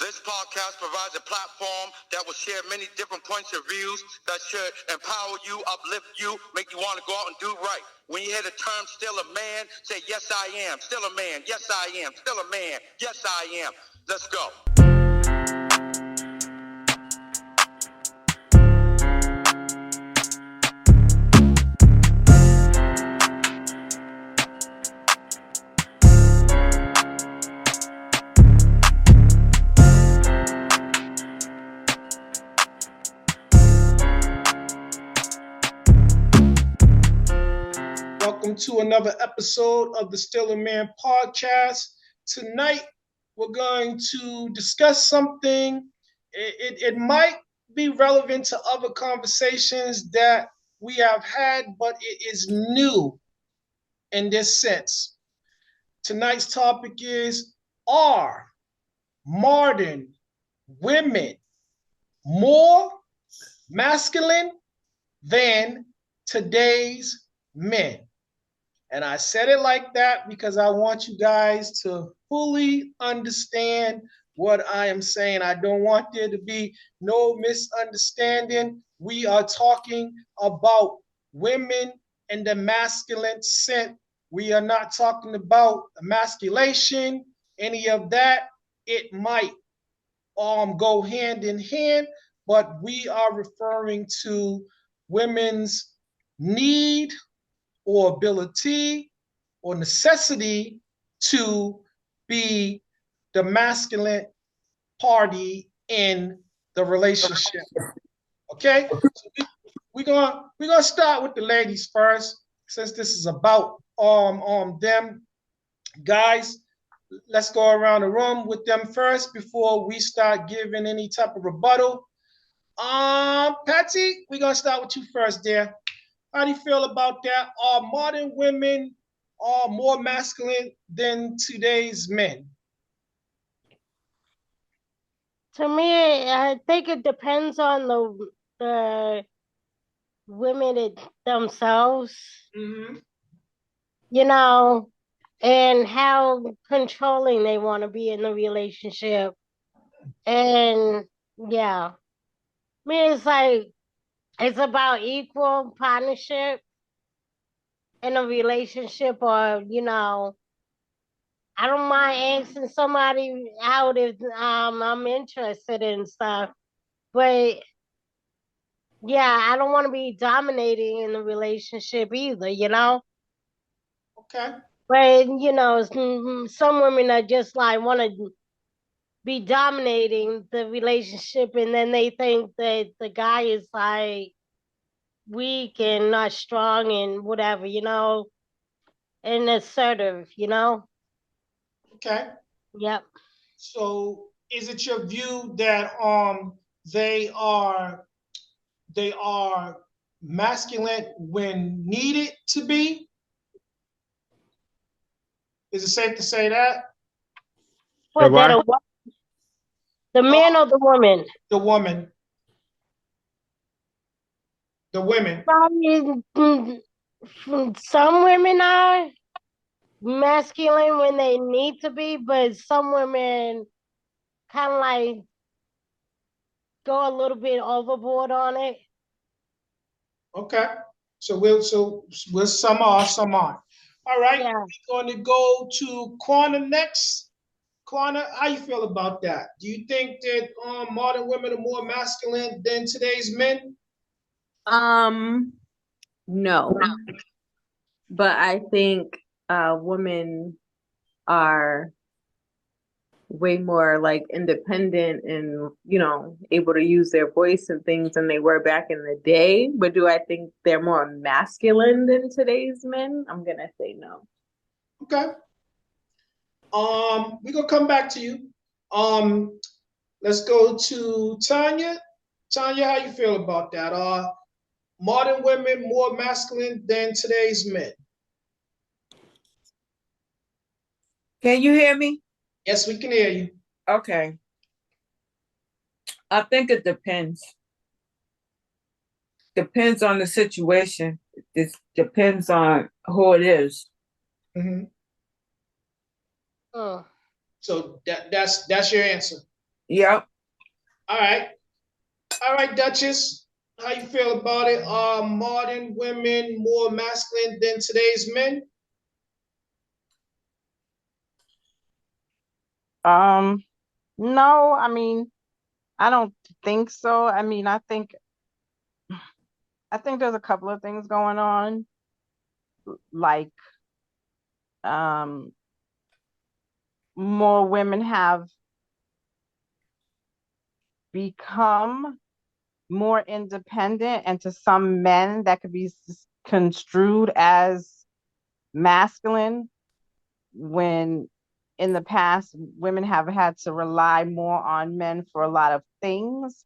This podcast provides a platform that will share many different points of views that should empower you, uplift you, make you want to go out and do right. When you hear the term still a man, say, yes, I am. Still a man. Yes, I am. Still a man. Yes, I am. Let's go. Welcome to another episode of the Still a Man podcast. Tonight, we're going to discuss something. It might be relevant to other conversations that we have had, but it is new in this sense. Tonight's topic is, are modern women more masculine than today's men? And I said it like that because I want you guys to fully understand what I am saying. I don't want there to be no misunderstanding. We are talking about women in the masculine sense. We are not talking about emasculation, any of that. It might go hand in hand, but we are referring to women's need or ability or necessity to be the masculine party in the relationship. Okay, so we're gonna start with the ladies first, since this is about them. Guys, let's go around the room with them first before we start giving any type of rebuttal. Patsy, we're gonna start with you first, dear. How do you feel about that? Are modern women more masculine than today's men? To me, I think it depends on the women themselves, Mm-hmm. and how controlling they want to be in the relationship. And yeah, I mean, it's about equal partnership in a relationship, or I don't mind asking somebody out if I'm interested in stuff, but yeah, I don't want to be dominating in the relationship either. Okay. But some women are just like want to be dominating the relationship, and then they think that the guy is like weak and not strong and whatever, and assertive. Okay. Yep. So is it your view that they are they are masculine when needed to be? Is it safe to say that? What that a the man or the woman? The woman, the women. Probably, some women are masculine when they need to be, but some women kind of like go a little bit overboard on it. Okay. So we'll some are, some aren't. All right. Yeah. We're going to go to Corner next. Corner, how you feel about that? Do you think that modern women are more masculine than today's men? No. But I think women are way more like independent and, able to use their voice and things than they were back in the day. But do I think they're more masculine than today's men? I'm gonna say no. Okay. We're gonna come back to you. Let's go to Tanya. Tanya, how you feel about that? Are modern women more masculine than today's men? Can you hear me? Yes, we can hear you. Okay. I think it depends. Depends on the situation. It depends on who it is. Mm-hmm. Oh. So that's your answer. Yep. All right. All right, Duchess. How you feel about it? Are modern women more masculine than today's men? No, I mean, I don't think so. I mean, I think there's a couple of things going on, like um more women have become more independent, and to some men that could be construed as masculine, when in the past women have had to rely more on men for a lot of things.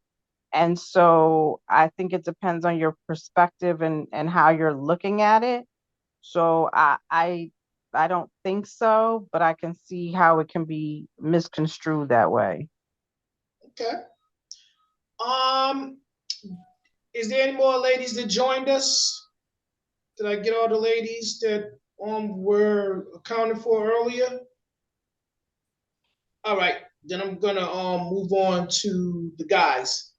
And so I think it depends on your perspective and how you're looking at it. So I don't think so, but I can see how it can be misconstrued that way. Okay. Um, is there any more ladies that joined us? Did I get all the ladies that were accounted for earlier? All right, then I'm gonna move on to the guys.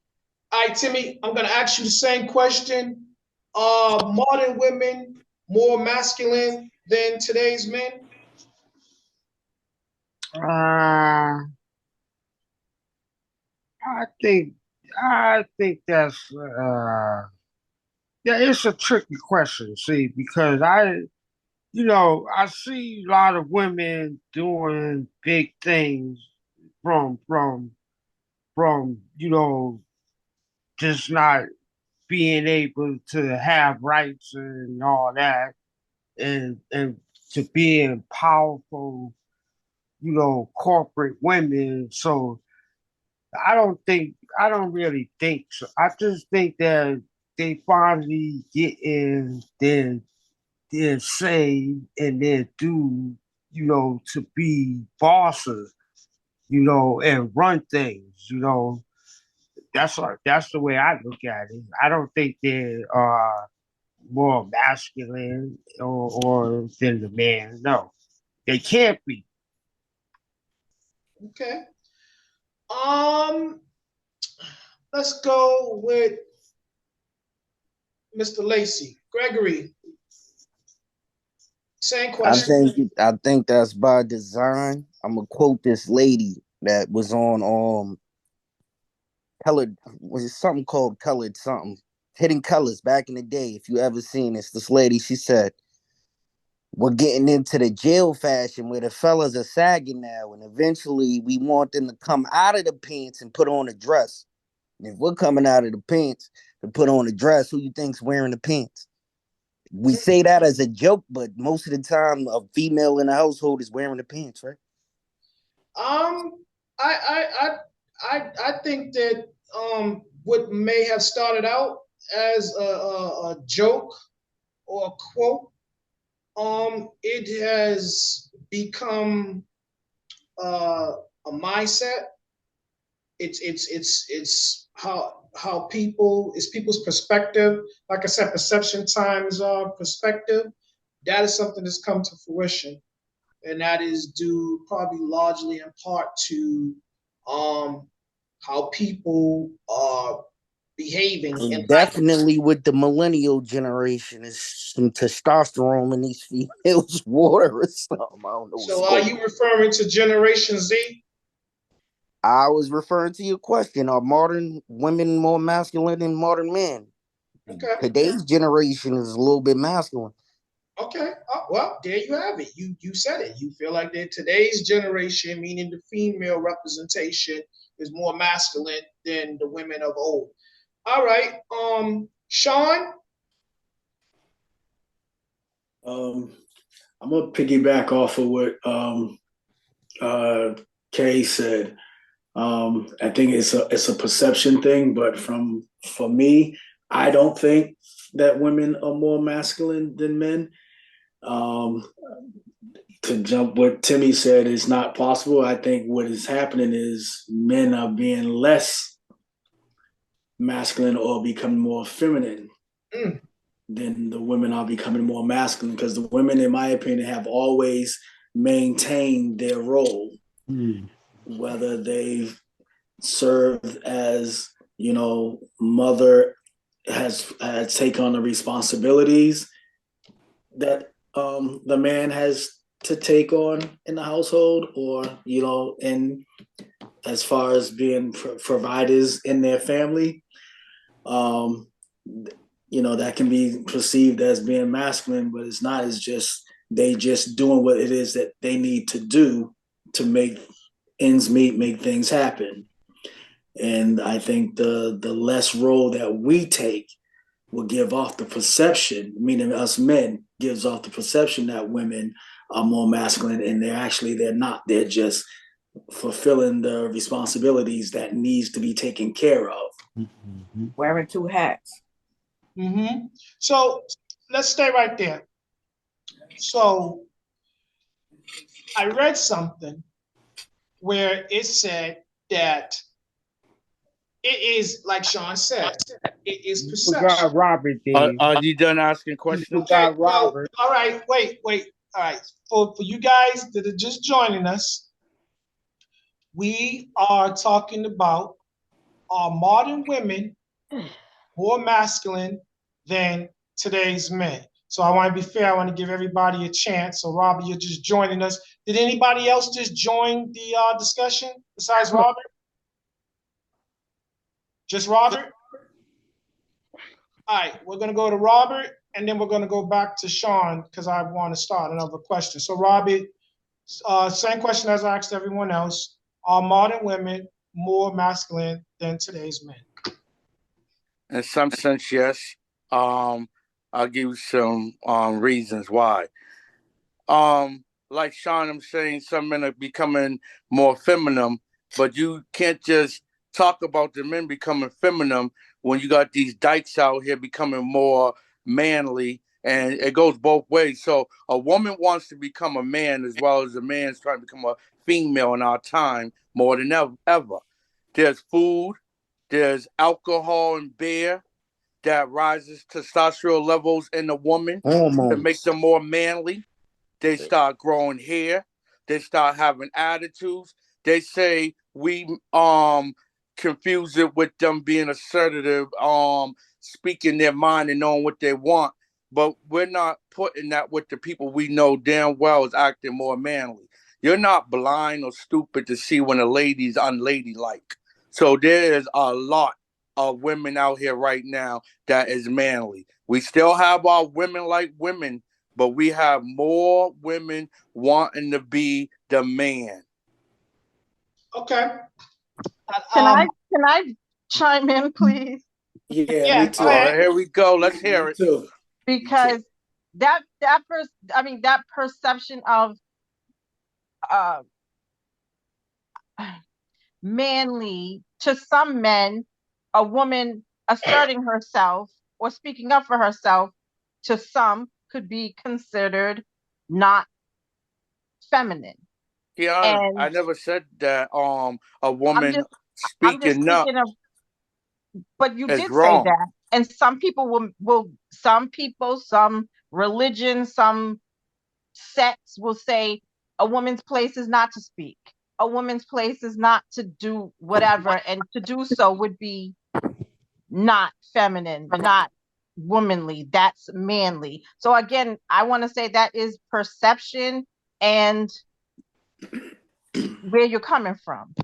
All right, Timmy, I'm gonna ask you the same question. Are modern women more masculine than today's men? Uh, I think I think that's yeah, it's a tricky question, see, because I see a lot of women doing big things from from from just not being able to have rights and all that, and to being powerful, corporate women. So I don't really think so. I just think that they finally get in their say and their do, to be bosses, and run things. That's the way I look at it. I don't think they are more masculine or than the man. No, they can't be. Okay. Um, let's go with Mr. Lacey. Gregory, same question. I think that's by design. I'm gonna quote this lady that was on colored, was it something called colored something, Hidden Colors, back in the day. If you ever seen this lady, she said, we're getting into the jail fashion where the fellas are sagging now, and eventually we want them to come out of the pants and put on a dress. And if we're coming out of the pants to put on a dress, who you think's wearing the pants? We say that as a joke, but most of the time, a female in the household is wearing the pants, right? Um, I think that what may have started out as a joke or a quote, it has become a mindset. It's how people, it's people's perspective. Like I said, perception times perspective. That is something that's come to fruition, and that is due probably largely in part to um, how people are behaving in And life. definitely with the millennial generation, is some testosterone in these females' water or something. I don't know what's So, are going you on. referring to Generation Z? I was referring to your question: are modern women more masculine than modern men? Okay, Today's generation is a little bit masculine. okay. Well, there you have it. You said it. You feel like that today's generation, meaning the female representation, is more masculine than the women of old. All right. Sean. Um, I'm gonna piggyback off of what uh, Kay said. I think it's a perception thing, but for me, I don't think that women are more masculine than men. Um, to jump what Timmy said is not possible. I think what is happening is men are being less masculine or becoming more feminine Mm, than the women are becoming more masculine because the women, in my opinion, have always maintained their role, Mm. whether they've served as, mother, has taken on the responsibilities that the man has to take on in the household, or in as far as being providers in their family. um, that can be perceived as being masculine, but it's not. It's just they just doing what it is that they need to do to make ends meet, make things happen. And I think the less role that we take will give off the perception, meaning us men, gives off the perception that women are more masculine, and they're not. They're just fulfilling the responsibilities that needs to be taken care of. Mm-hmm. Wearing two hats. So let's stay right there. So I read something where it said that it is, like Sean said, it is You perception. forgot Robert, Are, Dave. are you done asking You questions? Okay, forgot well, Robert. all right, wait. All right. For you guys that are just joining us, we are talking about, are modern women more masculine than today's men? So I want to be fair. I want to give everybody a chance. So Robert, you're just joining us. Did anybody else just join the discussion besides Robert? Just Robert? All right, we're going to go to Robert, and then we're going to go back to Sean because I want to start another question. So Robert, same question as I asked everyone else. Are modern women more masculine than today's men? In some sense, yes. I'll give you some reasons why. Like Sean, I'm saying some men are becoming more feminine, but you can't just talk about the men becoming feminine when you got these dykes out here becoming more manly, and it goes both ways. So a woman wants to become a man as well as a man's trying to become a female in our time more than ever. There's food, there's alcohol and beer that rises testosterone levels in the woman to make Hormones. them more manly. They start growing hair. They start having attitudes. They say we confuse it with them being assertive, speaking their mind and knowing what they want. But we're not putting that with the people we know damn well is acting more manly. You're not blind or stupid to see when a lady's unladylike. So there is a lot of women out here right now that is manly. We still have our women like women, but we have more women wanting to be the man. Okay. Can I chime in, please? Yeah, me Yeah, go too. Oh, ahead. here we go. Let's Me hear it. too. Because that perception of uh manly, to some men, a woman asserting herself or speaking up for herself, to some could be considered not feminine. Yeah, I And never said that a I'm woman just I'm just speaking up thinking of, but you is did say wrong. that. And some people some people, some religion, some sects will say a woman's place is not to speak. A woman's place is not to do whatever, and to do so would be not feminine, not womanly. That's manly. So again, I want to say that is perception and where you're coming from.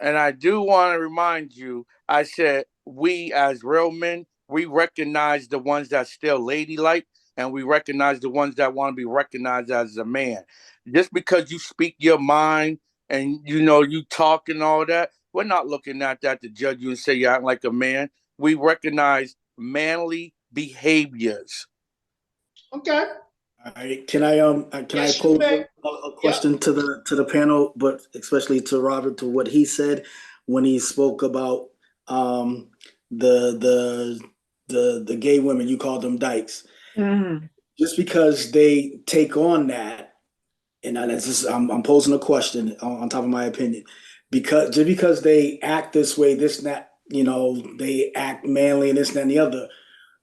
And I do want to remind you, I said we as real men, we recognize the ones that still ladylike, and we recognize the ones that want to be recognized as a man. Just because you speak your mind and you talk and all that, we're not looking at that to judge you and say you act like a man. We recognize manly behaviors. Okay. All right. Can I Yes, you pose may. a Yep. question to the panel, but especially to Robert, to what he said when he spoke about the the gay women, you called them dykes. Mm-hmm. Just because they take on that, and that's just, I'm posing a question on top of my opinion, because just because they act this way, this and that, they act manly and this and that and the other,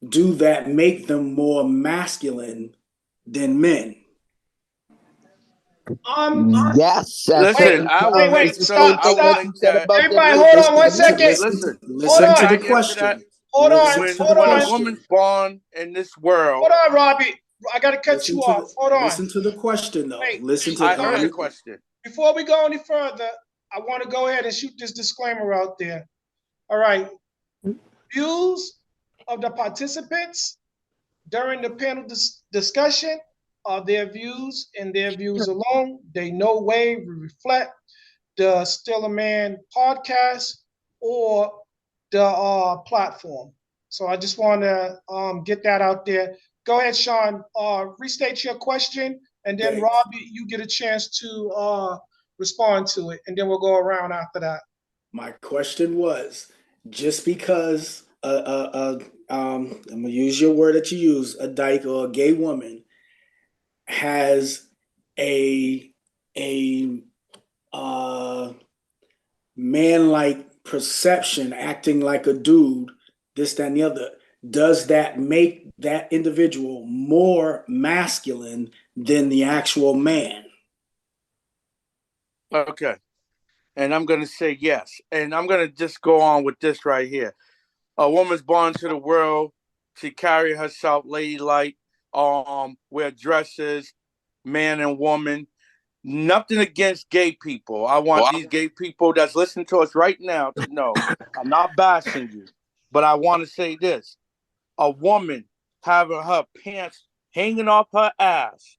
do that make them more masculine than men? Yes, at wait, Listen, certain I will times, wait, make it's the sure. same stop, I thing will like stop. you make said that. about them Everybody, hold on one Israelites. second. Listen, Hold Listen on, to can the I answer that? question. hold on, Listen to hold the When a on, question. woman's born in this world, hold on, Robbie. I gotta cut you off. Hold on. Listen to the question though. Wait, Listen to I I'm heard the Sean, question. before we go any further, I want to go ahead and shoot this disclaimer out there. All right. Views of the participants during the panel discussion are their views and their views alone. They no way reflect the Still a Man podcast or the platform. So I just want to get that out there. Go ahead, Sean. Restate your question, and then okay. Robbie, you get a chance to respond to it, and then we'll go around after that. My question was just because I'm gonna use your word that you use, a dyke or a gay woman has a man like perception, acting like a dude, this, that, and the other, does that make that individual more masculine than the actual man? Okay. And I'm going to say yes. And I'm going to just go on with this right here. A woman's born to the world. She carry herself ladylike, wear dresses, man and woman. Nothing against gay people. I want these gay people that's listening to us right now to know I'm not bashing you, but I want to say this. A woman having her pants hanging off her ass,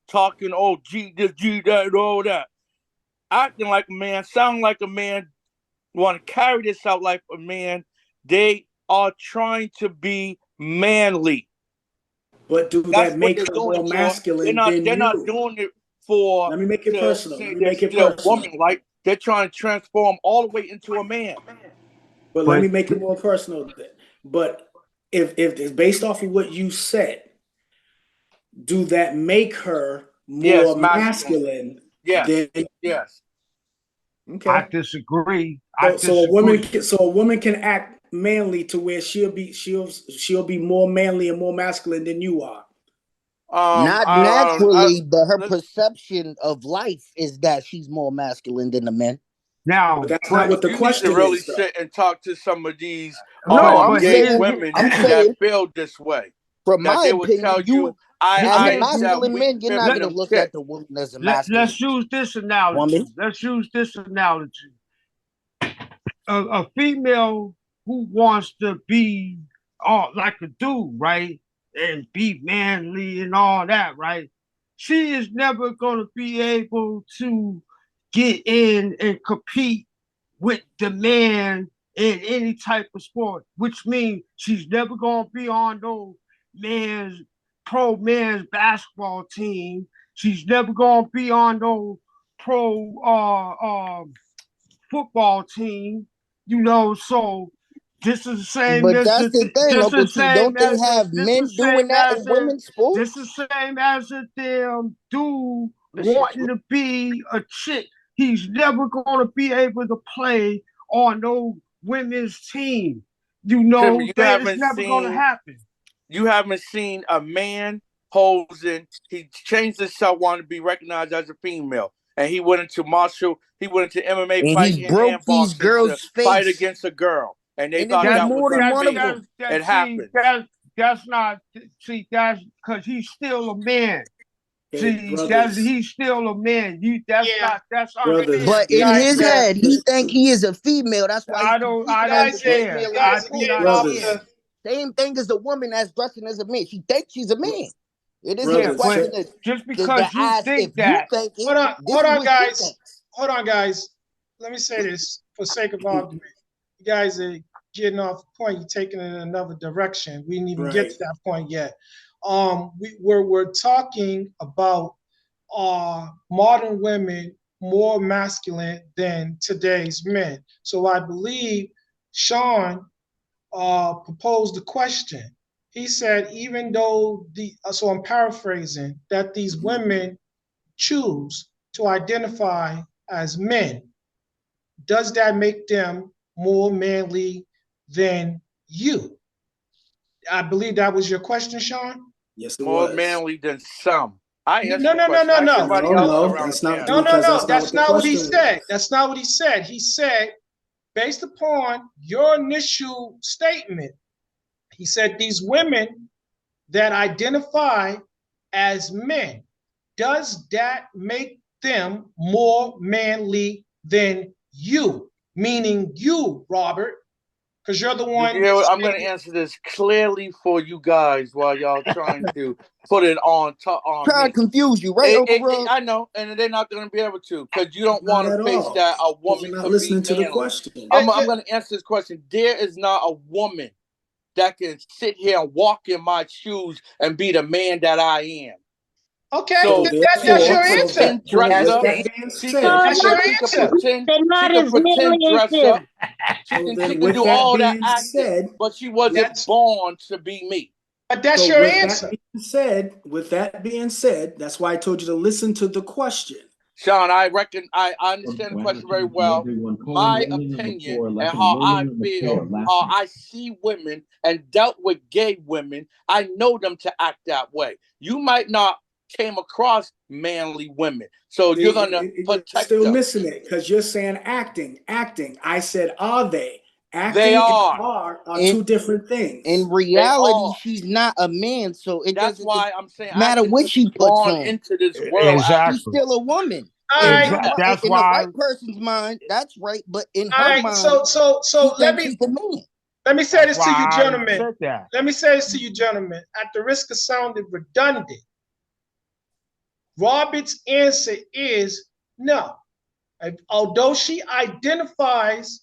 talking, oh, gee, this, gee, that, and all that, acting like a man, sounding like a man, want to carry this out like a man. They are trying to be manly. But do That's that what make they're her doing more it for. They're masculine not. than They're not you? doing it for Let me make it to personal. Let say me they're make it still personal. woman like. They're trying to transform all the way into a man. But let But me make it more personal. But if it's based off of what you said, do that make her Yes, more masculine. masculine Yes, than yes. I okay? disagree. I So disagree. a woman can act manly to where she'll be more manly and more masculine than you are. Not I naturally, but her let's perception of life is that she's more masculine than the men. But Now, that's not but what the you need to question really is, though. sit and talk to some of these No, but I'm but gay here's saying, women I'm that saying, feel this way. from That my they will tell opinion, you, you as I that masculine we men, you're not let, gonna feminine look chick. at the woman as a masculine let's use this analogy. woman. Let's use this analogy. A female who wants to be like a dude, right? And be manly and all that, right? She is never going to be able to get in and compete with the man in any type of sport, which means she's never going to be on those man's pro men's basketball team. She's never going to be on those pro football team, so this is the same But as that's the thing, just the Uncle T. same Don't they as have this men is doing same that as in women's this sports? is same as a damn dude This shit wanting to be a chick. He's never going to be able to play on no women's team. Timmy, That it's never going to happen. you haven't seen a man posing. He changed himself, wanted to be recognized as a female, and he went into MMA And he fighting broke and these boxing to girls' fight face. against a girl, and they And it thought was That that was more than that one of undefeated. them. that It see happens. that's not see that's because he's still a man. Okay, See, brothers, he's still a man. Yeah, That's brothers, unfair. But in guys, his head, he think he is a female. That's why he I competing don't as a care. female in the I guys are do sport. getting not off brothers, care. the. Same thing as the woman that's dressing as a man. She thinks she's a man. It isn't a Yeah, brothers. but question of just the because you ass. If think you that, think it, this Hold is on, what she guys. thinks. Hold on, guys. Let me say this for sake of argument. You guys are getting off the point. You're taking it in another direction. We didn't even get Right. to that point yet. We're talking about modern women more masculine than today's men. So I believe Sean proposed a question. He said, even though so I'm paraphrasing, that these Mhm. women choose to identify as men, does that make them more manly than you? I believe that was your question, Sean. Yes, it More was. manly than some. I No, answered the no, no, question. no, I asked no. everybody No, else no, around the that's not No, panel. no, because no. that's not That's what the not what he question said. was. That's not what he said. He said, based upon your initial statement, he said these women that identify as men, does that make them more manly than you? Meaning you, Robert, because you're the Did you one hear that what? I'm going to stated. answer this clearly for you guys while y'all trying to put it on Trying to me. confuse you, right, Uncle Rug? I know, and they're not going to be able to because you don't Not want at to face all. that a Because woman you're not could be listening to the manly. question. Yeah, I'm going to answer this question. There is not a woman that can sit here and walk in my shoes and be the man that I am. okay, So she that's can your therefore, answer. pretend dress with That's up. that the being She can said, No, That's your answer. pretend. they're She not can as pretend manly as dress you. up. so She then can with do that all that being acting, said, but she wasn't That's born to be me. but that's so your with answer. that being said, that's why I told you to listen to the question. Sean, I understand the question very well. My opinion and how I feel, how I see women and dealt with gay women, I know them to act that way. You might not came across manly women, so you're gonna You're protect still them. missing it because you're saying acting. I said, are they? They Acting and are. are In two different things. in They reality, are. she's not a man, so it That's doesn't why I'm saying matter acting what because she she's puts born on. into this world as She's Exactly. still a woman. All In right, her That's in the why. white person's mind, that's right. But in all her right. mind, So she thinks he's the man. let me say That's this why to you, I gentlemen. said that. Let me say this to you, gentlemen. At the risk of sounding redundant, Robert's answer is no. Although she identifies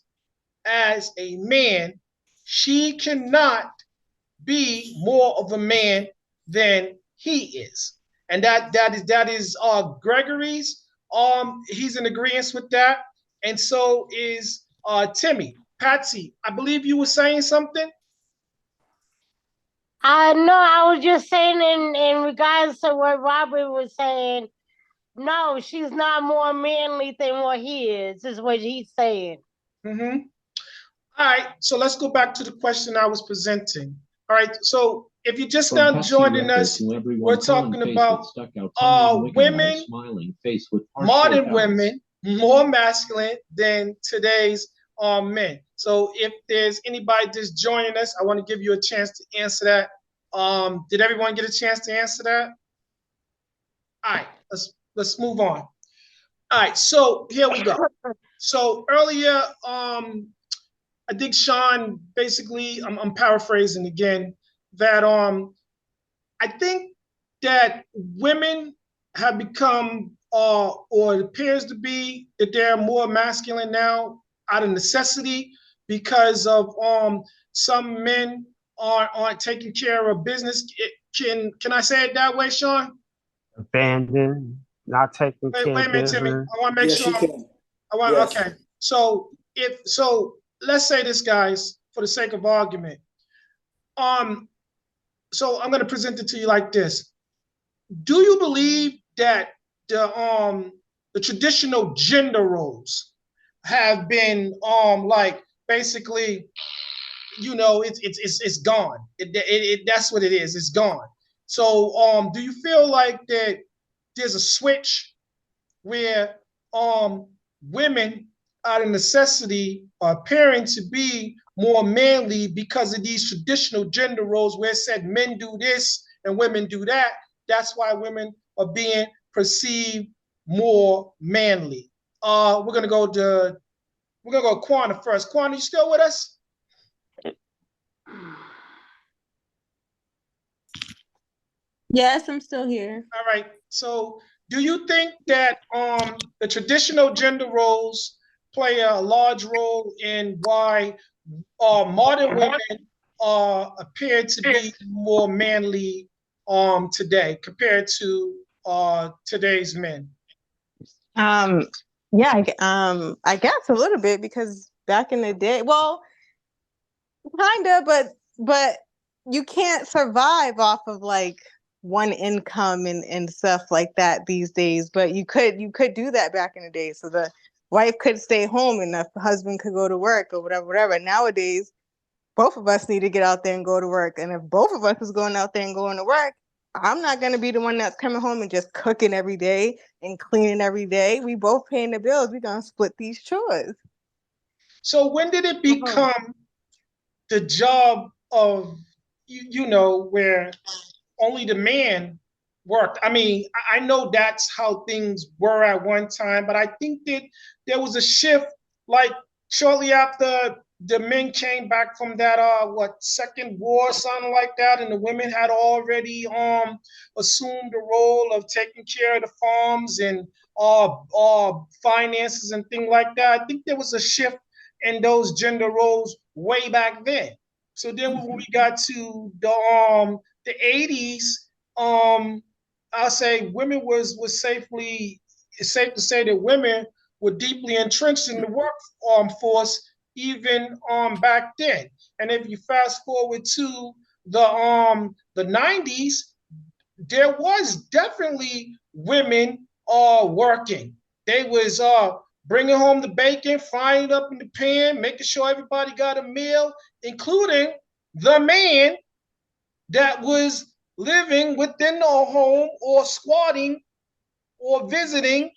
as a man, she cannot be more of a man than he is. And that is Gregory's. He's in agreement with that. And so is Timmy. Patsy, I believe you were saying something. No, I was just saying in regards to what Robert was saying. No, she's not more manly than what he is what he's saying. Mm-hmm. All right, so let's go back to the question I was presenting. All right, so if you're just now joining us, we're talking about women, modern women, more masculine than today's men. So if there's anybody just joining us, I want to give you a chance to answer that. Did everyone get a chance to answer that? All right, let's move on. All right, so here we go. So earlier, I think Sean basically, I'm paraphrasing again, that I think that women have become or it appears to be that they're more masculine now out of necessity because of some men aren't taking care of business. Can I say it that way, Sean? Abandoned, not taking care Wait of a minute, Timmy. business. I want to make Yes, sure you can. I want Yes. okay. So let's say this, guys, for the sake of argument. Um, so I'm gonna present it to you like this. Do you believe that the traditional gender roles have been like basically, it's gone. That's what it is. It's gone. So do you feel like that there's a switch where women out of necessity are appearing to be more manly because of these traditional gender roles where it said men do this and women do that. That's why women are being perceived more manly. We're gonna go Quanta first. Quanta, you still with us? Yes, I'm still here. All right. So, do you think that the traditional gender roles play a large role in why modern women appear to be more manly today compared to today's men? Um, yeah, I guess a little bit because back in the day, well, kinda, but you can't survive off of like one income and stuff like that these days. But you could do that back in the day. So the wife could stay home and the husband could go to work or whatever. Nowadays, both of us need to get out there and go to work. And if both of us is going out there and going to work, I'm not gonna be the one that's coming home and just cooking every day and cleaning every day. We both paying the bills. We're gonna split these chores. So when did it become the job of where only the man worked? I mean, I know that's how things were at one time, but I think that there was a shift, like shortly after the men came back from that second war, something like that, and the women had already assumed the role of taking care of the farms and finances and things like that. I think there was a shift in those gender roles way back then. So then when we got to the 80s, I'll say women was safely, it's safe to say that women were deeply entrenched in the workforce even back then. And if you fast forward to the 90s, there was definitely women working. They was bringing home the bacon, frying it up in the pan, making sure everybody got a meal, including the man that was living within the home or squatting or visiting.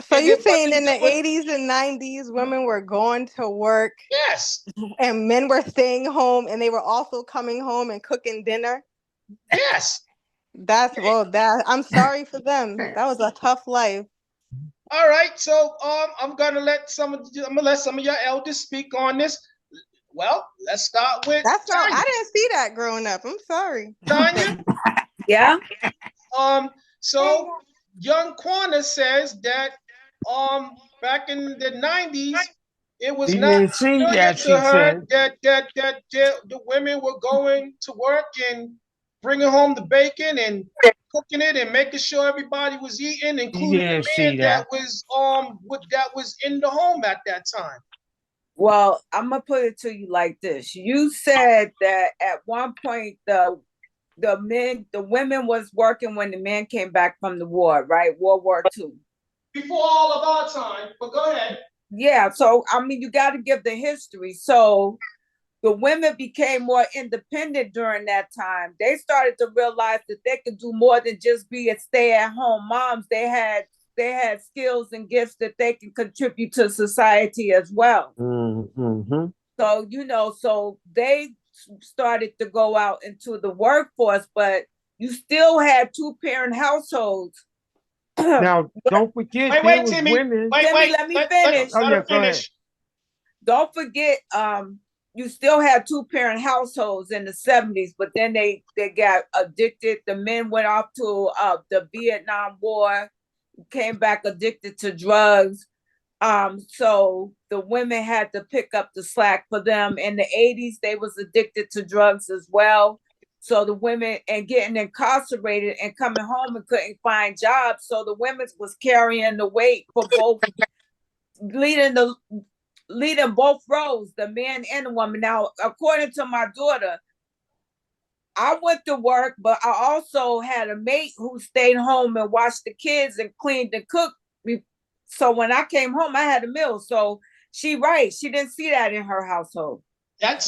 So And you it saying wasn't in the doing, 80s and 90s, women were going to work yes, and men were staying home and they were also coming home and cooking dinner? yes. That I'm sorry for them. That was a tough life. All right, so I'm gonna let some of your elders speak on this. Well, let's start with That's not Tanya. I didn't see that growing up. I'm sorry. Tanya, Yeah. so young Quana says that back in the 90s, it was She not didn't see familiar that, to she her said. that the women were going to work and bringing home the bacon and cooking it and making sure everybody was eating, She including didn't the man see that. that was in the home at that time. Well, I'm gonna put it to you like this. You said that at one point the women was working when the men came back from the war, right? World War II. Before all of our time, but go ahead. Yeah, so I mean you gotta give the history. So the women became more independent during that time. They started to realize that they could do more than just be a stay-at-home moms. They had skills and gifts that they can contribute to society as well. Mm-hmm. So, so they started to go out into the workforce, but you still had two-parent households. Now, don't forget, there Wait, was Timmy. women. Timmy, let me finish. Oh, Let yeah, her go ahead. finish. Don't forget, you still had two-parent households in the 70s, but then they got addicted. The men went off to the Vietnam War, came back addicted to drugs. So the women had to pick up the slack for them. In the 80s, they was addicted to drugs as well. So the women and getting incarcerated and coming home and couldn't find jobs. So the women was carrying the weight for both, leading both roles, the man and the woman. Now, according to my daughter, I went to work, but I also had a mate who stayed home and watched the kids and cleaned and cooked. So when I came home, I had a meal. So she didn't see that in her household.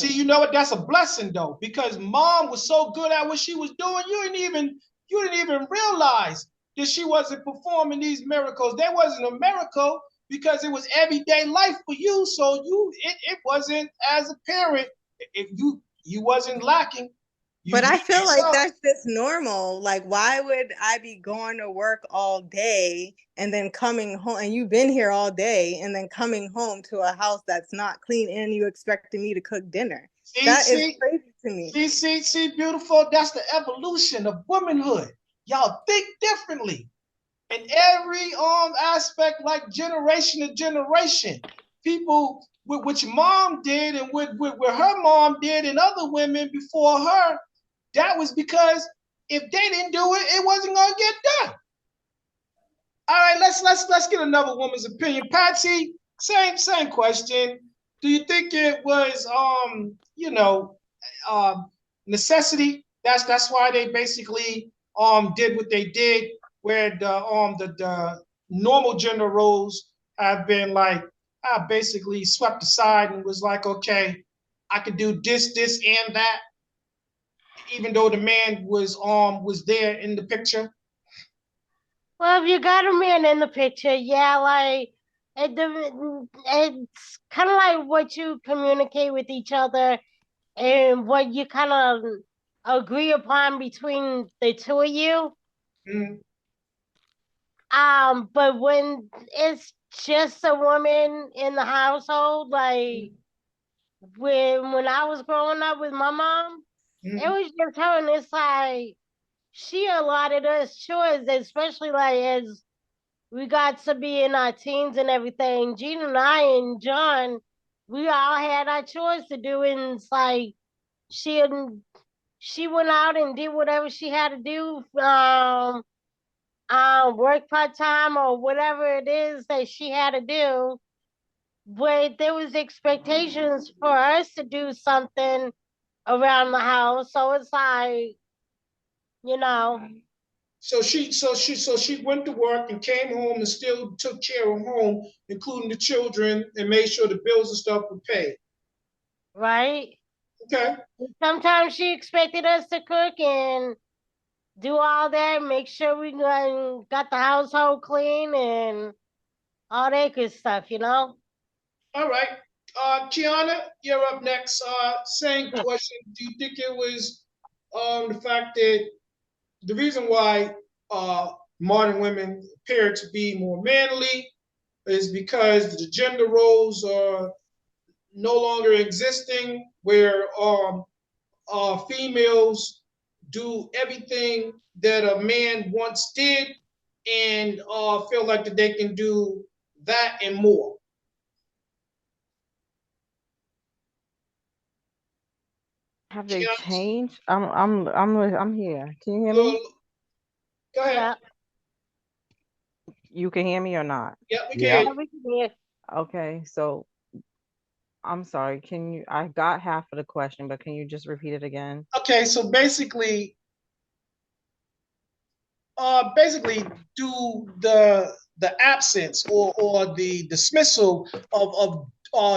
You know what? That's a blessing though, because mom was so good at what she was doing. You didn't even realize that she wasn't performing these miracles. There wasn't a miracle because it was everyday life for you. So it wasn't, as a parent, if you wasn't lacking. But I feel like yourself. that's just normal. Like, why would I be going to work all day and then coming home, and you've been here all day, and then coming home to a house that's not clean, and you expecting me to cook dinner? That is crazy to me. See, beautiful. That's the evolution of womanhood. Y'all think differently in every aspect, like generation to generation. People with what your mom did and what her mom did and other women before her, that was because if they didn't do it, it wasn't gonna get done. All right, let's get another woman's opinion. Patsy, same question. Do you think it was necessity? That's why they basically did what they did, where the normal gender roles have been like basically swept aside and was like, okay, I could do this, and that. even though the man was there in the picture? Well, if you got a man in the picture, yeah, like it's kind of like what you communicate with each other and what you kind of agree upon between the two of you. Mm-hmm. But when it's just a woman in the household, like when I was growing up with my mom, it Mm-hmm. was just her, and it's like she allotted us chores, especially like as we got to be in our teens and everything. Gina and I and John, we all had our chores to do, and it's like she she went out and did whatever she had to do, work part time or whatever it is that she had to do. But there was expectations for us to do something around the house, so it's like, you know, So she went to work and came home and still took care of home, including the children, and made sure the bills and stuff were paid. right? Okay. Sometimes she expected us to cook and do all that, make sure we got the household clean and all that good stuff, you know? All right. Kiana, you're up next. Same question. Do you think it was the fact that the reason why modern women appear to be more manly is because the gender roles are no longer existing, where females do everything that a man once did and feel like that they can do that and more? Have they Kiana, changed? I'm here. Can you hear me? go ahead. Yeah, You can hear me or not? Yeah, we can hear Yeah. yeah, you. we can hear. Okay, so I'm sorry. I got half of the question, but can you just repeat it again? Okay, so basically do the absence or the dismissal of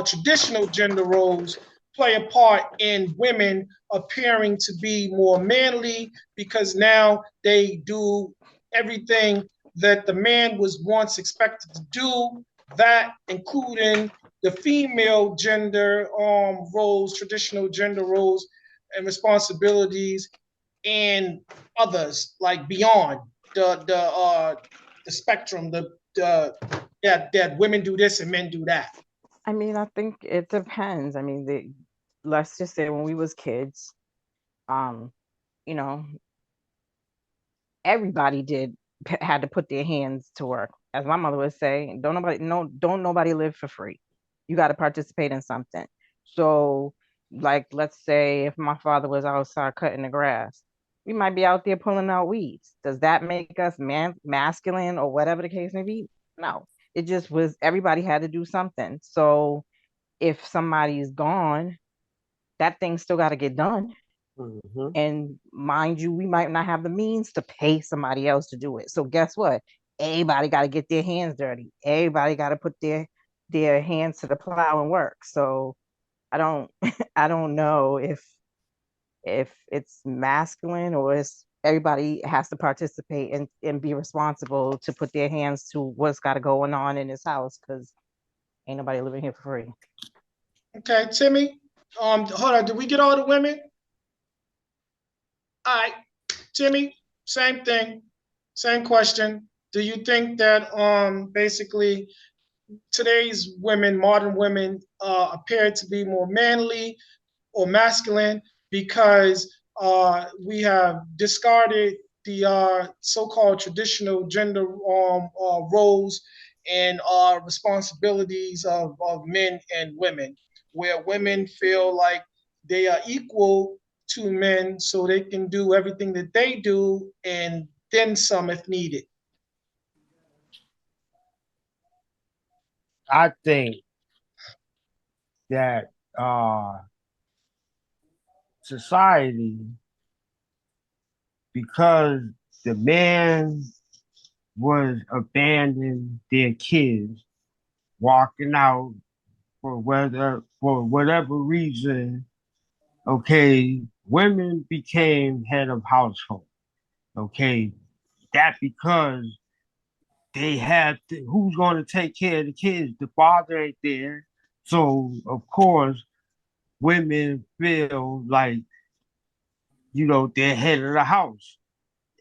traditional gender roles play a part in women appearing to be more manly because now they do everything that the man was once expected to do, that including the female gender roles, traditional gender roles and responsibilities, and others like beyond the spectrum, that women do this and men do that. I mean, I think it depends. I mean, let's just say when we was kids, um, you know, everybody had to put their hands to work. As my mother would say, don't nobody live for free. You got to participate in something. So, like, let's say if my father was outside cutting the grass, we might be out there pulling out weeds. Does that make us masculine or whatever the case may be? No. It just was everybody had to do something. So if somebody's gone, that thing still got to get done. Mm-hmm. And mind you, we might not have the means to pay somebody else to do it. So guess what? Everybody got to get their hands dirty. Everybody got to put their hands to the plow and work. So I don't I don't know if it's masculine or it's everybody has to participate and be responsible to put their hands to what's got to going on in this house because ain't nobody living here for free. Okay, Timmy. Hold on. Did we get all the women? All right, Timmy. Same thing. Same question. Do you think that basically today's women, modern women, appear to be more manly or masculine because we have discarded the so-called traditional gender roles and responsibilities of men and women, where women feel like they are equal to men, so they can do everything that they do and then some if needed. I think that society, because the man was abandoning their kids, walking out for whatever reason, okay, women became head of household. Okay, that because they had who's going to take care of the kids? The father ain't there, so of course women feel like they're head of the house,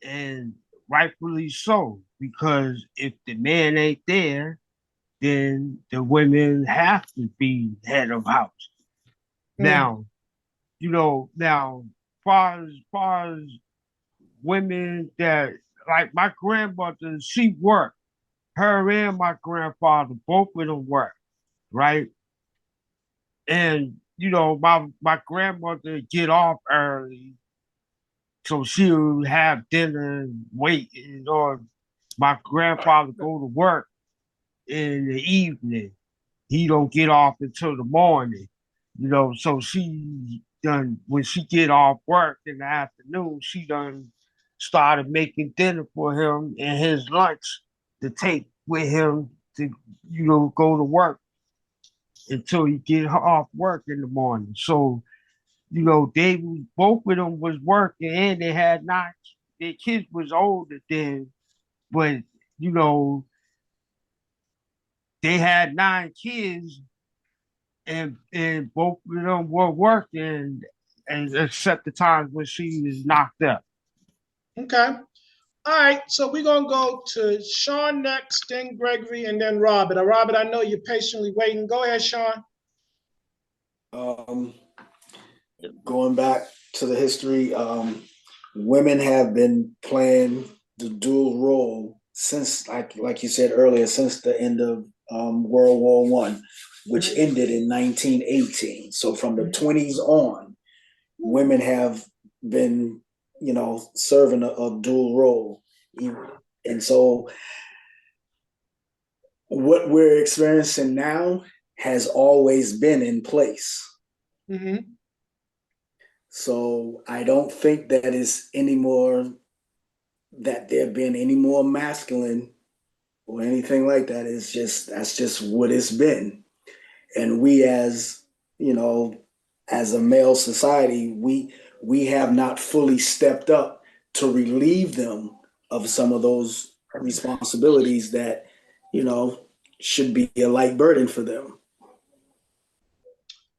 and rightfully so, because if the man ain't there, then the women have to be head of house. Now, far as women that like my grandmother, she worked. Her and my grandfather, both of them worked, right? And my grandmother get off early, so she would have dinner and wait, or my grandfather go to work in the evening. He don't get off until the morning, so she done when she get off work in the afternoon, she done started making dinner for him and his lunch to take with him to, go to work until he get off work in the morning. So, they both of them was working and they had nine. Their kids was older then, but you know, they had nine kids and both of them were working and except the times when she was knocked up. Okay. All right. So we're gonna go to Sean next, then Gregory, and then Robert. Robert, I know you're patiently waiting. Go ahead, Sean. Going back to the history, women have been playing the dual role since, like you said earlier, since the end of World War One, which ended in 1918. So from the 20s on, women have been, serving a dual role, and so what we're experiencing now has always been in place. Mm-hmm. So I don't think that is anymore that they're being any more masculine or anything like that. That's just what it's been. And we as a male society, we have not fully stepped up to relieve them of some of those responsibilities that, should be a light burden for them.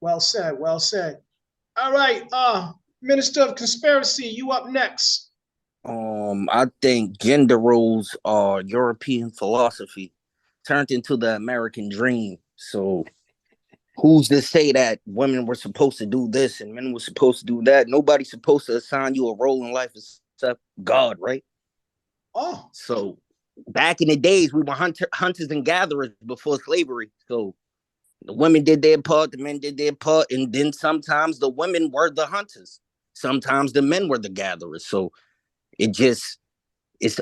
Well said. Well said. All right. Minister of Conspiracy, you up next. I think gender roles are European philosophy turned into the American dream. So who's to say that women were supposed to do this and men were supposed to do that? Nobody's supposed to assign you a role in life except God, right? Oh. So back in the days, we were hunters and gatherers before slavery. So the women did their part, the men did their part, and then sometimes the women were the hunters. Sometimes the men were the gatherers. So it's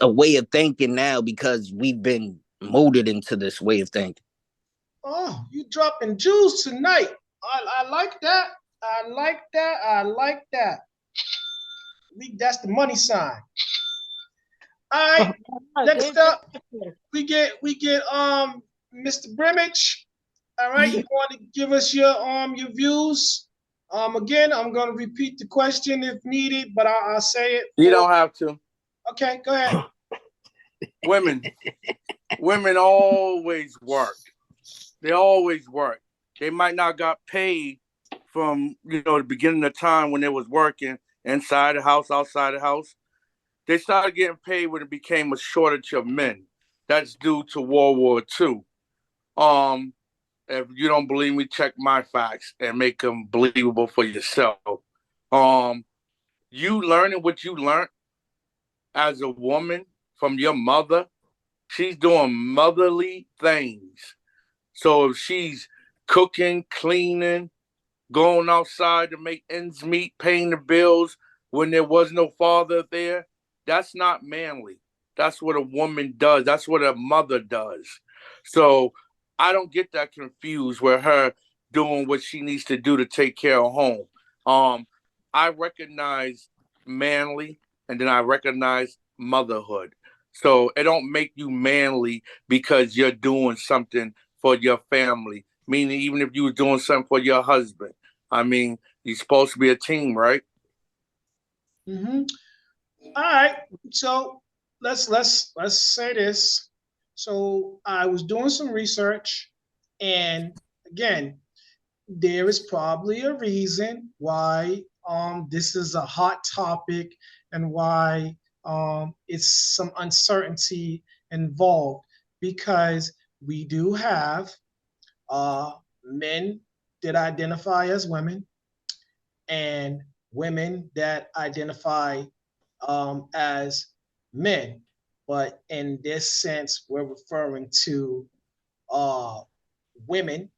a way of thinking now because we've been molded into this way of thinking. Oh, you dropping jewels tonight. I like that. I like that. I like that. That's the money sign. All right. Next up, we get Mr. Brimage. All right, you want to give us your views? Again, I'm going to repeat the question if needed, but I'll say it. You don't have to. Okay, go ahead. Women always work. They always work. They might not got paid from the beginning of time when they was working inside the house, outside the house. They started getting paid when it became a shortage of men. That's due to World War II. If you don't believe me, check my facts and make them believable for yourself. You learning what you learned as a woman from your mother, she's doing motherly things. So if she's cooking, cleaning, going outside to make ends meet, paying the bills when there was no father there, that's not manly. That's what a woman does. That's what a mother does. So I don't get that confused with her doing what she needs to do to take care of home. I recognize manly and then I recognize motherhood. So it don't make you manly because you're doing something for your family. Meaning even if you were doing something for your husband. I mean, You're supposed to be a team, right? Mm-hmm. All right. So let's say this. So I was doing some research, and again, there is probably a reason why this is a hot topic and why it's some uncertainty involved because we do have men that identify as women and women that identify as men. But in this sense, we're referring to uh, women,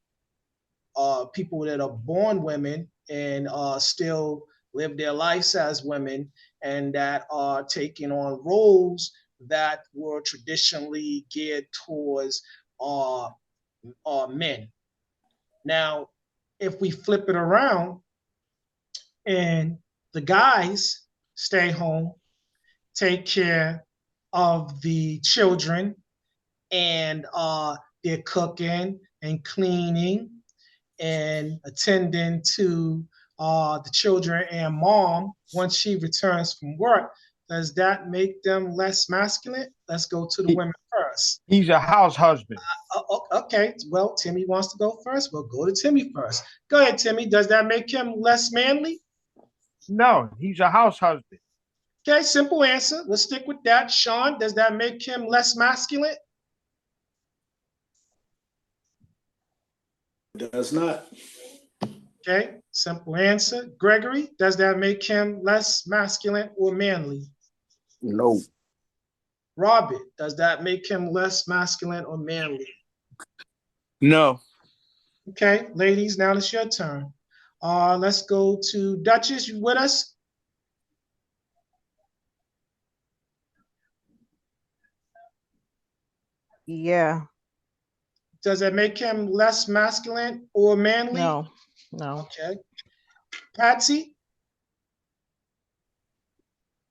people that are born women and still live their lives as women and that are taking on roles that were traditionally geared towards uh, men. Now, if we flip it around and the guys stay home, take care of the children, and they're cooking and cleaning and attending to the children and mom once she returns from work. Does that make them less masculine? Let's go to the women first. He's a house husband. Okay, well, Timmy wants to go first. We'll go to Timmy first. Go ahead, Timmy. Does that make him less manly? No, he's a house husband. Okay, simple answer. Let's stick with that. Sean, does that make him less masculine? Does not. Okay, simple answer. Gregory, does that make him less masculine or manly? No. Robert, does that make him less masculine or manly? No. Okay, ladies, now it's your turn. Let's go to Duchess. You with us? Yeah. Does it make him less masculine or manly? No. No. Okay. Patsy?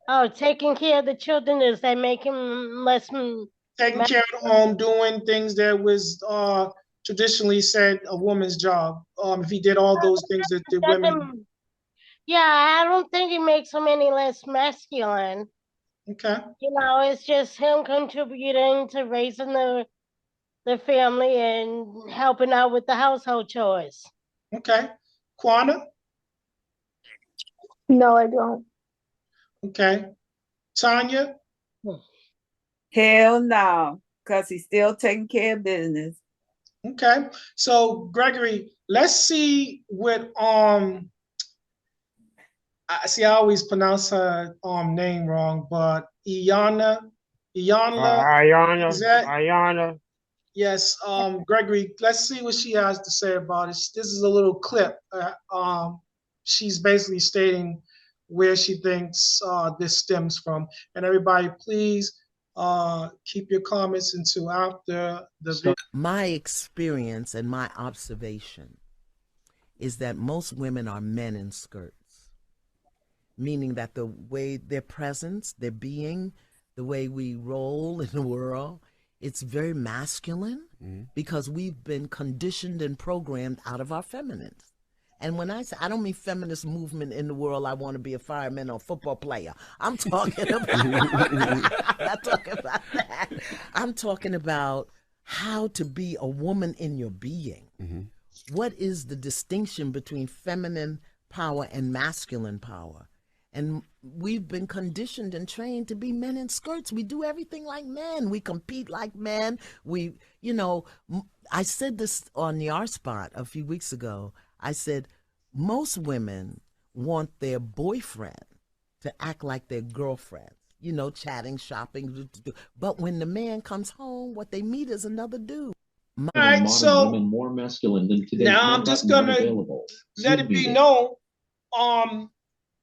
Oh, taking care of the children, does that make him less Taking care of the home, doing things that was traditionally said a woman's job. If he did all those things that the women. Yeah, I don't think it makes him any less masculine. Okay. You know, it's just him contributing to raising the family and helping out with the household chores. Okay. Quana? No, I don't. Okay. Tanya? Hell no, because he's still taking care of business. Okay. So Gregory, let's see what I always pronounce her name wrong, but Iyanla, is that? Ayana. Yes, Gregory, let's see what she has to say about it. This is a little clip. She's basically stating where she thinks this stems from. And everybody, please keep your comments until after the video. My experience and my observation is that most women are men in skirts, meaning that the way their presence, their being, the way we roll in the world, it's very masculine because we've been conditioned and programmed out of our feminines. And when I say, I don't mean feminist movement in the world, I want to be a fireman or a football player. I'm talking about, I'm not talking about that. I'm talking about how to be a woman in your being. What is the distinction between feminine power and masculine power? And we've been conditioned and trained to be men in skirts. We do everything like men. We compete like men. I said this on the R Spot a few weeks ago. I said, most women want their boyfriend to act like their girlfriend, chatting, shopping. But when the man comes home, what they meet is another dude. All right, so women more masculine than today. now I'm just gonna let it be known.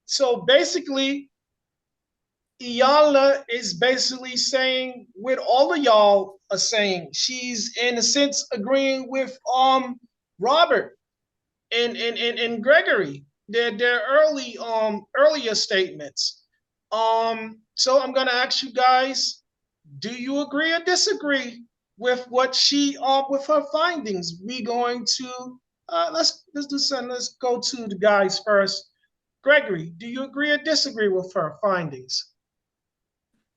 So basically, Iyanla is basically saying what all of y'all are saying. She's in a sense agreeing with Robert and Gregory, their earlier statements. So I'm gonna ask you guys, do you agree or disagree with what she with her findings? We going to Let's do something. Let's go to the guys first. Gregory, do you agree or disagree with her findings?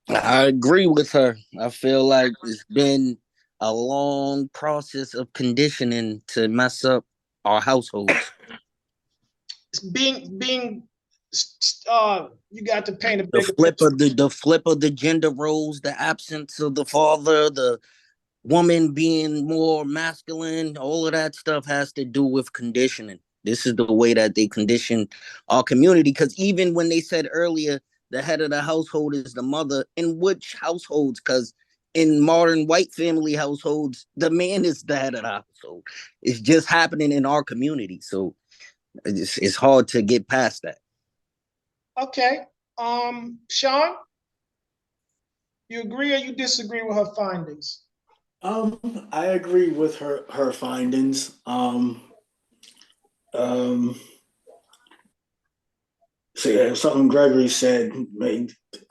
I agree with her. I feel like it's been a long process of conditioning to mess up our households. Being you got to paint a The bigger flip picture. of the flip of the gender roles, the absence of the father, the woman being more masculine, all of that stuff has to do with conditioning. This is the way that they condition our community. Because even when they said earlier, the head of the household is the mother, in which households? Because in modern white family households, the man is the head of the household. It's just happening in our community. So it's hard to get past that. Okay. Sean, you agree or you disagree with her findings? I agree with her findings. Um, so yeah, something Gregory said.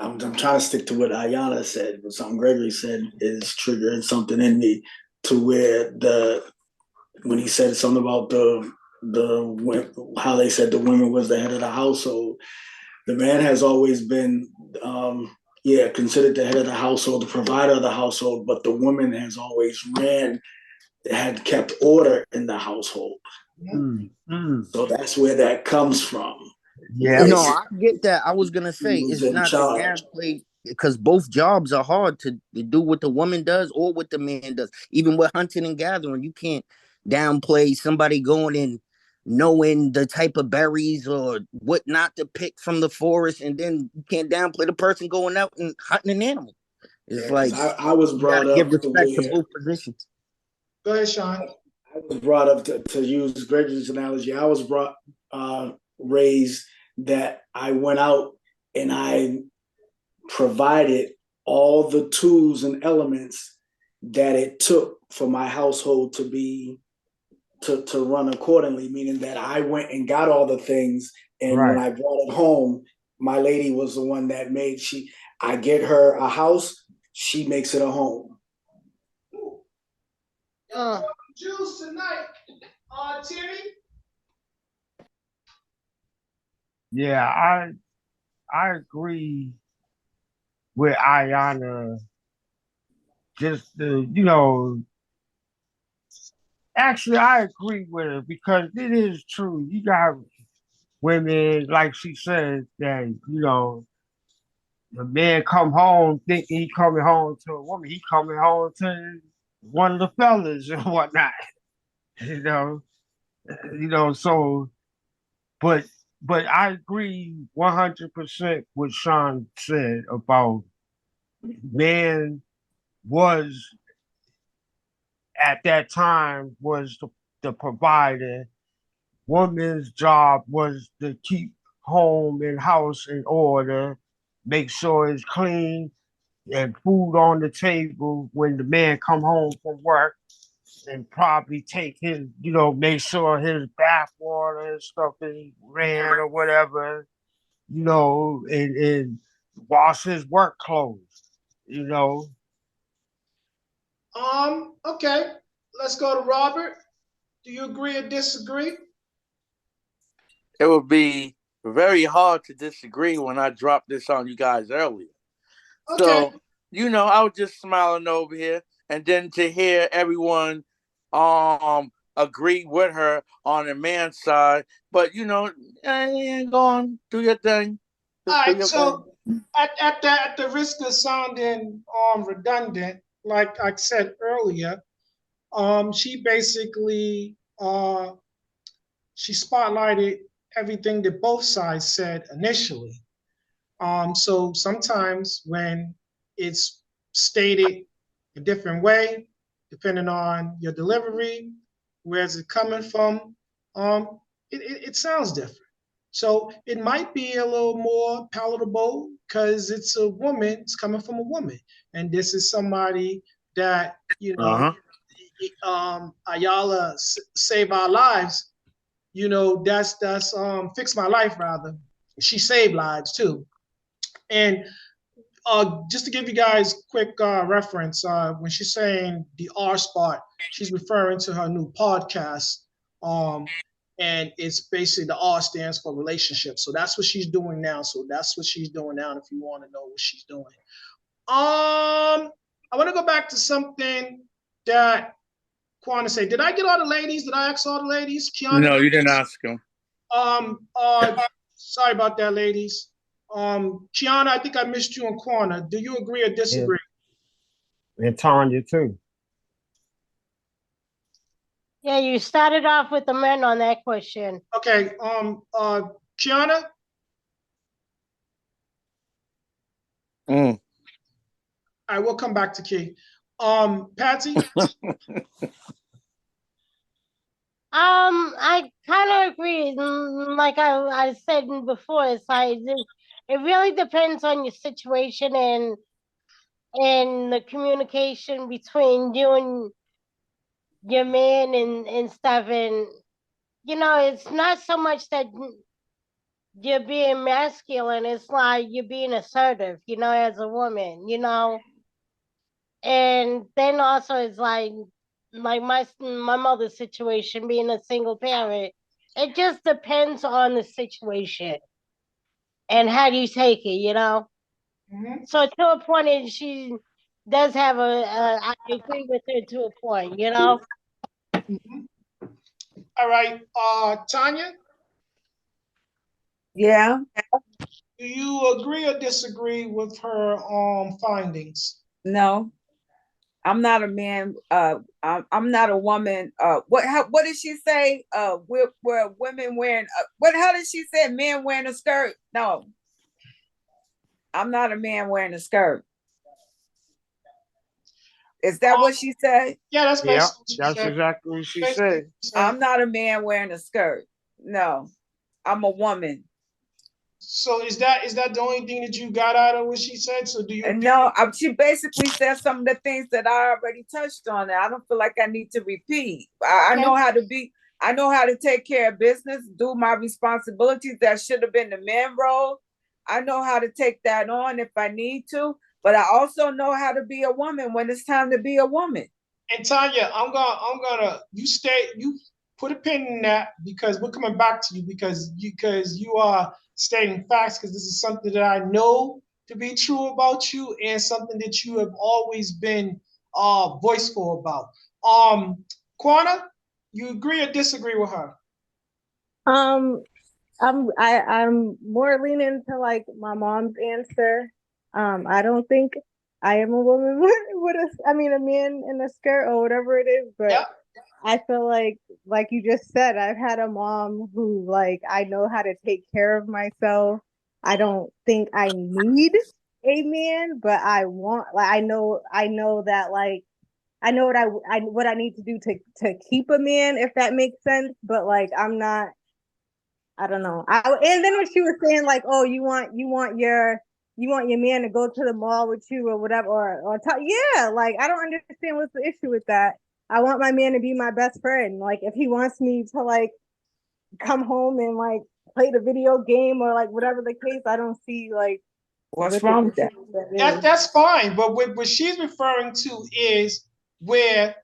I'm trying to stick to what Ayana said, but something Gregory said is triggering something in me to where when he said something about how they said the women was the head of the household. The man has always been, considered the head of the household, the provider of the household, but the woman has always had kept order in the household. So that's where that comes from. Yeah. No, I get that. I was gonna He say was it's in not to charge. downplay because both jobs are hard to do what the woman does or what the man does. Even with hunting and gathering, you can't downplay somebody going and knowing the type of berries or what not to pick from the forest, and then you can't downplay the person going out and hunting an animal. It's Yeah, because like I was you got brought to give up to respect to where both positions. Go ahead, Sean. I was brought up to use Gregory's analogy. I was raised that I went out and I provided all the tools and elements that it took for my household to run accordingly, meaning that I went and got all the things, and when Right. I brought it home, my lady was the one that I get her a house, she makes it a home. Juice tonight. Timmy. Yeah, I agree with Ayana. Just actually, I agree with her because it is true. You got women, like she says, that the man come home thinking he coming home to a woman. He coming home to one of the fellas and whatnot. You know, So, but I agree 100% what Sean said about man was at that time was the provider. Woman's job was to keep home and house in order, make sure it's clean and food on the table when the man come home from work, and probably take his, make sure his bath water and stuff is ran or whatever, and wash his work clothes. Okay. Let's go to Robert. Do you agree or disagree? It would be very hard to disagree when I dropped this on you guys earlier. Okay. So, I was just smiling over here, and then to hear everyone agree with her on the man's side, but go on, do your thing. All Just do right. your thing. So at the risk of sounding redundant, like I said earlier, she basically she spotlighted everything that both sides said initially. So sometimes when it's stated a different way, depending on your delivery, where's it coming from, it sounds different. So it might be a little more palatable because it's a woman, it's coming from a woman. And this is somebody that, Ayala save our lives, that's fix my life rather. She saved lives too. And just to give you guys quick reference, when she's saying the R spot, she's referring to her new podcast And it's basically the R stands for relationship. So that's what she's doing now. So that's what she's doing now. If you want to know what she's doing, I want to go back to something that Kwana said. Did I get all the ladies? Did I ask all the ladies? Kiana? No, you didn't ask him. Sorry about that, ladies. Kiana, I think I missed you and Kwana. Do you agree or disagree? Yeah. And Tanya too. Yeah, you started off with the men on that question. Okay. Kiana? All right, we'll come back to Key. Patsy? I kind of agree. Like I said before, it's like it really depends on your situation and the communication between you and your man and stuff. And it's not so much that you're being masculine, it's like you're being assertive, as a woman, and then also it's like my mother's situation, being a single parent, it just depends on the situation and how do you take it. Mm-hmm. So to a point, and she does have I agree with her to a point. Mm-hmm. All right, Tanya? Yeah. Do you agree or disagree with her findings? No, I'm not a man. I'm not a woman. What did she say? Where women wearing how did she say men wearing a skirt? No, I'm not a man wearing a skirt. Is that what she said? Yeah, that's basically what she that's said. exactly what she said. I'm not a man wearing a skirt. No, I'm a woman. So is that the only thing that you got out of what she said? So do you? And no, she basically said some of the things that I already touched on. I don't feel like I need to repeat. I know how to be. I know how to take care of business, do my responsibilities. That should have been the man role. I know how to take that on if I need to, but I also know how to be a woman when it's time to be a woman. And Tanya, I'm gonna you put a pin in that because we're coming back to you because you are stating facts because this is something that I know to be true about you and something that you have always been voiceful about. Kwana, you agree or disagree with her? I'm more leaning to like my mom's answer. I don't think I am a woman with a man in a skirt or whatever it is, but Yep. I feel like you just said, I've had a mom who like I know how to take care of myself. I don't think I need a man, but I want like I know that like I know what I need to do to keep a man, if that makes sense. But like I'm not, I don't know. And then when she was saying like, oh, you want your man to go to the mall with you or whatever, or talk, yeah, like I don't understand what's the issue with that. I want my man to be my best friend. Like if he wants me to like come home and like play the video game or like whatever the case, I don't see like what's wrong with that. That's fine, but what she's referring to is where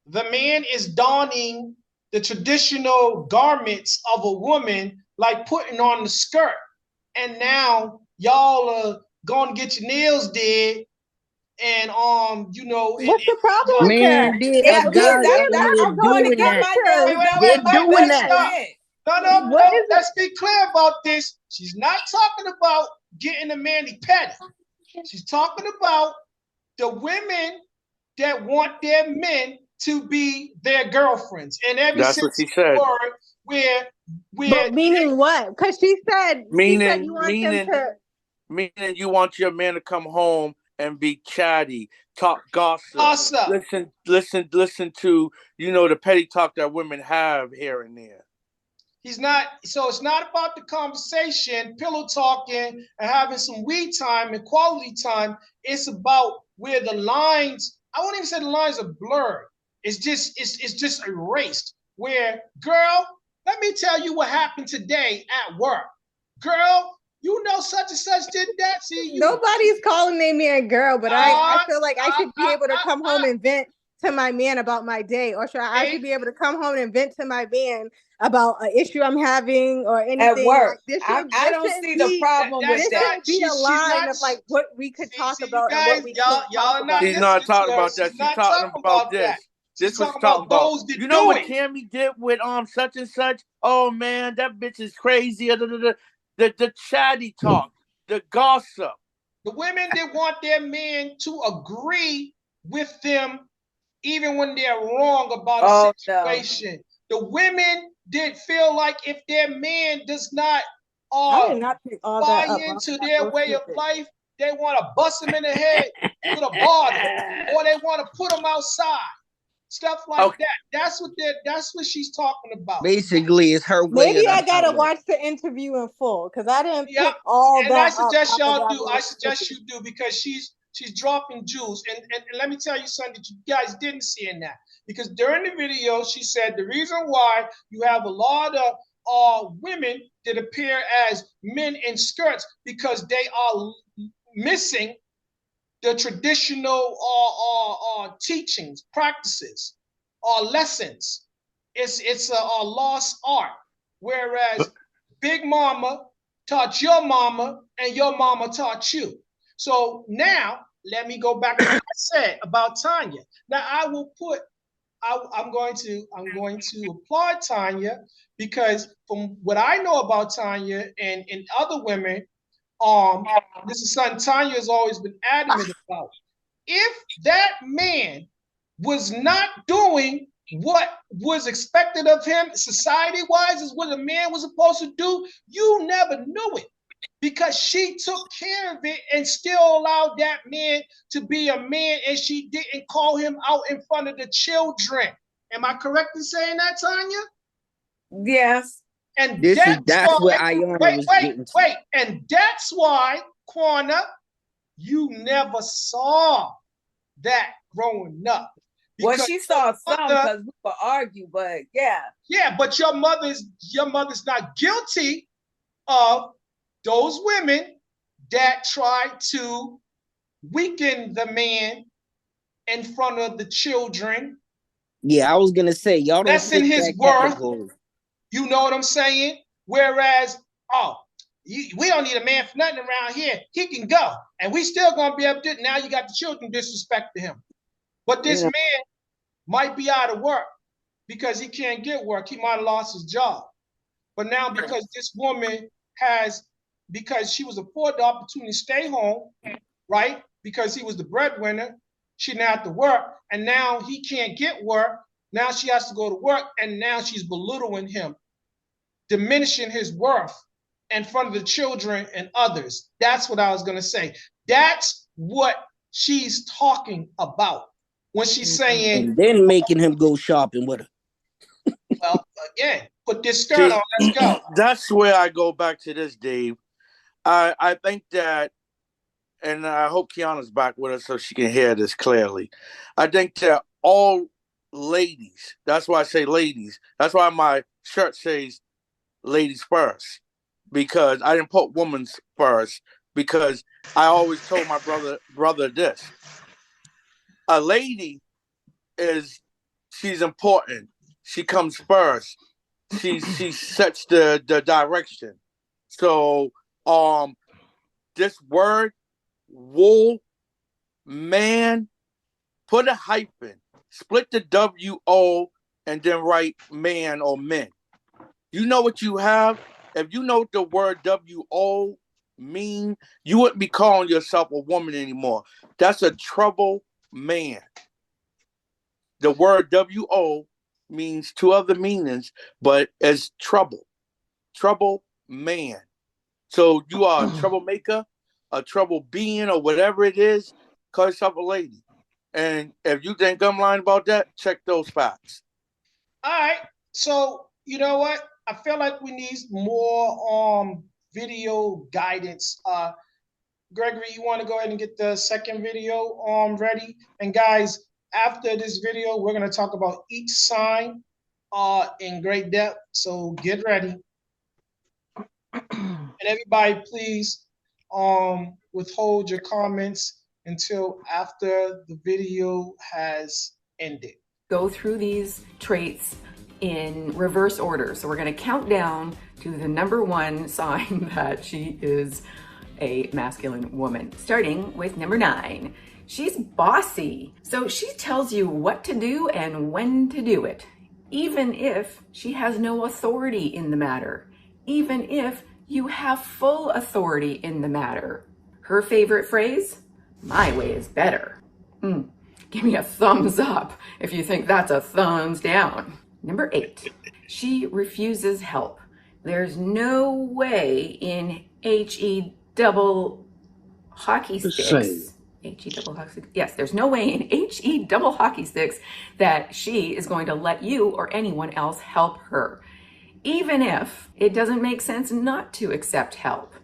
the man is donning the traditional garments of a woman, like putting on the skirt, and now y'all are going to get your nails did, and what's the problem with that? Man, there's Yeah, a guy out here I'm going to doing get that. my nails Wait, done They're with my doing best that. friend. No. Let's be clear about this. She's not talking about getting a mani-pedi. She's talking about the women that want their men to be their girlfriends in every That's what sense she of said. the word. But meaning what? Because she said you want them to. Meaning you want your man to come home and be chatty, talk gossip. Listen to the petty talk that women have here and there. He's not. So it's not about the conversation, pillow talking, and having some weed time and quality time. It's about where the lines. I won't even say the lines are blurred. It's just erased. Where, girl, let me tell you what happened today at work. Girl, you know such and such did that. See, Nobody's calling me a girl, but I feel like I should be able to come home and vent to my man about my day, or should I actually See? be able to come home and vent to my man about an issue I'm having or At anything? work. Like this I this don't shouldn't see the be problem with this That's not. that. shouldn't be a She's line not. of like what we could talk See, you about and what guys, we y'all can't talk are not about. She's not listening to talking her. about that. She's She's not talking talking about about that. this. She's This was talking talking about about. those that You know do what it. Tammy did with such and such? Oh man, that bitch is crazy. The chatty talk, the gossip. The women that want their men to agree with them even when they're wrong about a Oh no. situation. The women did feel like if their man does not I did not pick all buy that up. I into got their so way of stupid. life, they want to bust them in the head with a bottle, or they want to put them outside. Stuff like Okay. that's what she's talking about. Basically, it's her way Maybe or the I gotta highway. watch the interview in full because I didn't Yeah, pick all and I that up suggest out of y'all that do. I little suggest snippet. you do because she's dropping jewels. And let me tell you something that you guys didn't see in that. Because during the video, she said the reason why you have a lot of women that appear as men in skirts because they are missing the traditional teachings, practices, or lessons. It's a lost art. Whereas Big Mama taught your mama, and your mama taught you. So now let me go back to what I said about Tanya. Now I will put. I'm going to applaud Tanya because from what I know about Tanya and other women, this is something Tanya has always been adamant about. If that man was not doing what was expected of him society wise, is what a man was supposed to do, you never knew it because she took care of it and still allowed that man to be a man and she didn't call him out in front of the children. Am I correct in saying that, Tanya? Yes. And This is that's that's why, what Ayana wait, was wait, getting to. wait. And that's why, Quana, you never saw that growing up. Well, Because she saw some mother, because we would argue, but yeah. yeah, but your mother's not guilty of those women that tried to weaken the man in front of the children, Yeah, I was gonna say y'all don't lessen fit his that worth. category. You know what I'm saying? Whereas, we don't need a man for nothing around here. He can go, and we still gonna be able to. Now you got the children disrespecting him, but this Yeah. man might be out of work because he can't get work. He might have lost his job, but now because this woman because she was afforded the opportunity to stay home, right? Because he was the breadwinner, she didn't have to work, and now he can't get work. Now she has to go to work, and now she's belittling him, diminishing his worth in front of the children and others. That's what I was going to say. That's what she's talking about when she's saying, And then making him go shopping with her. well, again, put this skirt See, on, let's go. that's where I go back to this, Dave. I think that, and I hope Kiana's back with us so she can hear this clearly. I think that all ladies, that's why I say ladies, that's why my shirt says ladies first, because I didn't put women's first, because I always told my brother this. A lady she's important. She comes first. She sets the direction. So this word wool man, put a hyphen, split the W-O, and then write man or men. You know what you have? If you know what the word W-O mean, you wouldn't be calling yourself a woman anymore. That's a trouble man. The word W-O means two other meanings, but as trouble. Trouble man. So you are a troublemaker, a trouble being, or whatever it is, call yourself a lady. And if you think I'm lying about that, check those facts. All right. So you know what? I feel like we need more video guidance. Gregory, you want to go ahead and get the second video ready? And guys, after this video, we're gonna talk about each sign in great depth. So get ready. And everybody, please withhold your comments until after the video has end it. Go through these traits in reverse order. So we're going to count down to the number one sign that she is a masculine woman, starting with number 9. She's bossy. So she tells you what to do and when to do it, even if she has no authority in the matter, even if you have full authority in the matter. Her favorite phrase, my way is better. Give me a thumbs up if you think that's a thumbs down. Number 8, she refuses help. There's no way in HE double hockey sticks. HE double hockey sticks. Yes, there's no way in HE double hockey sticks that she is going to let you or anyone else help her, even if it doesn't make sense not to accept help,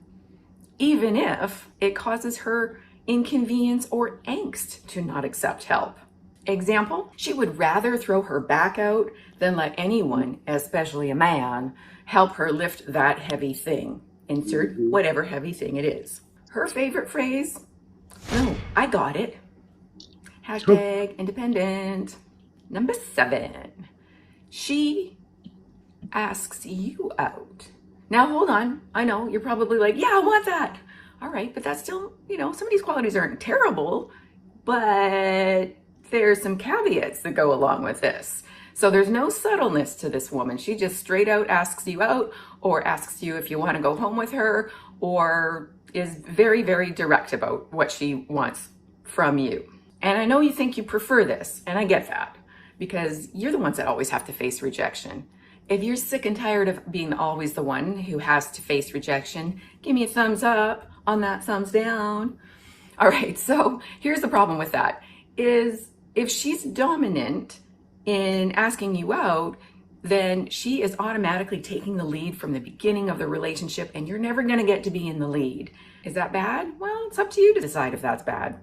even if it causes her inconvenience or angst to not accept help. Example, she would rather throw her back out than let anyone, especially a man, help her lift that heavy thing. Insert whatever heavy thing it is. Her favorite phrase, no, I got it. Hashtag independent. Number 7, she asks you out. Now hold on, I know you're probably like, yeah, I want that. All right, but that's still, some of these qualities aren't terrible, but there's some caveats that go along with this. So there's no subtleness to this woman. She just straight out asks you out, or asks you if you want to go home with her, or is very, very direct about what she wants from you. And I know you think you prefer this, and I get that, because you're the ones that always have to face rejection. If you're sick and tired of being always the one who has to face rejection, give me a thumbs up on that thumbs down. All right, so here's the problem with that, is if she's dominant in asking you out, then she is automatically taking the lead from the beginning of the relationship, and you're never gonna get to be in the lead. Is that bad? Well, it's up to you to decide if that's bad.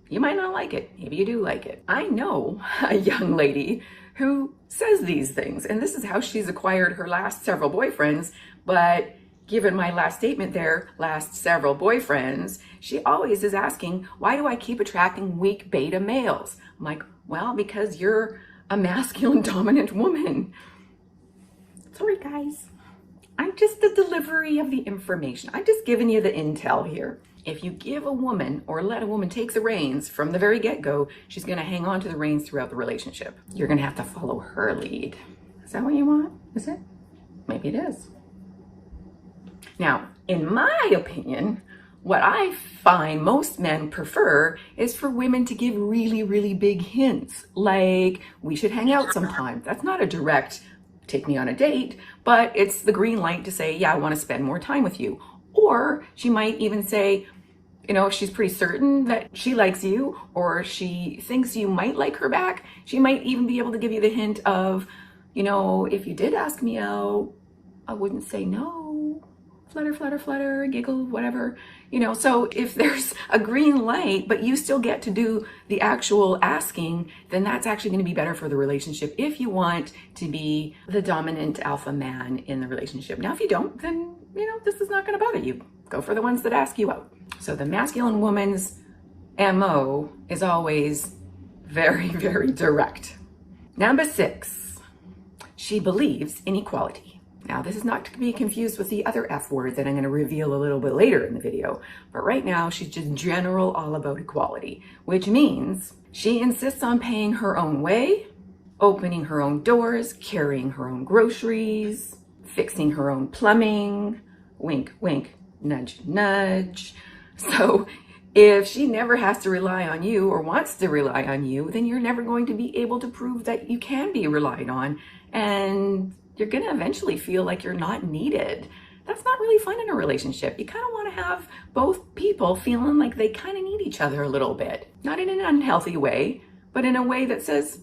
You might not like it. Maybe you do like it. I know a young lady who says these things, and this is how she's acquired her last several boyfriends. But given my last statement there, last several boyfriends, she always is asking, why do I keep attracting weak beta males? I'm like, well, because you're a masculine dominant woman. Sorry, guys. I'm just the delivery of the information. I'm just giving you the intel here. If you give a woman or let a woman take the reins from the very get-go, she's going to hang on to the reins throughout the relationship. You're going to have to follow her lead. Is that what you want? Is it? Maybe it is. Now, in my opinion, what I find most men prefer is for women to give really, really big hints, like, we should hang out sometime. That's not a direct take me on a date, but it's the green light to say, yeah, I want to spend more time with you. Or she might even say, if she's pretty certain that she likes you, or she thinks you might like her back, she might even be able to give you the hint of, if you did ask me out, I wouldn't say no. Flutter, flutter, flutter, giggle, whatever. So if there's a green light, but you still get to do the actual asking, then that's actually going to be better for the relationship if you want to be the dominant alpha man in the relationship. Now, if you don't, then, this is not going to bother you. Go for the ones that ask you out. So the masculine woman's MO is always very, very direct. Number 6, she believes in equality. Now, this is not to be confused with the other F word that I'm going to reveal a little bit later in the video. But right now, she's just general all about equality, which means she insists on paying her own way, opening her own doors, carrying her own groceries, fixing her own plumbing, wink, wink, nudge, nudge. So if she never has to rely on you or wants to rely on you, then you're never going to be able to prove that you can be relied on. And you're going to eventually feel like you're not needed. That's not really fun in a relationship. You kind of want to have both people feeling like they kind of need each other a little bit. Not in an unhealthy way, but in a way that says,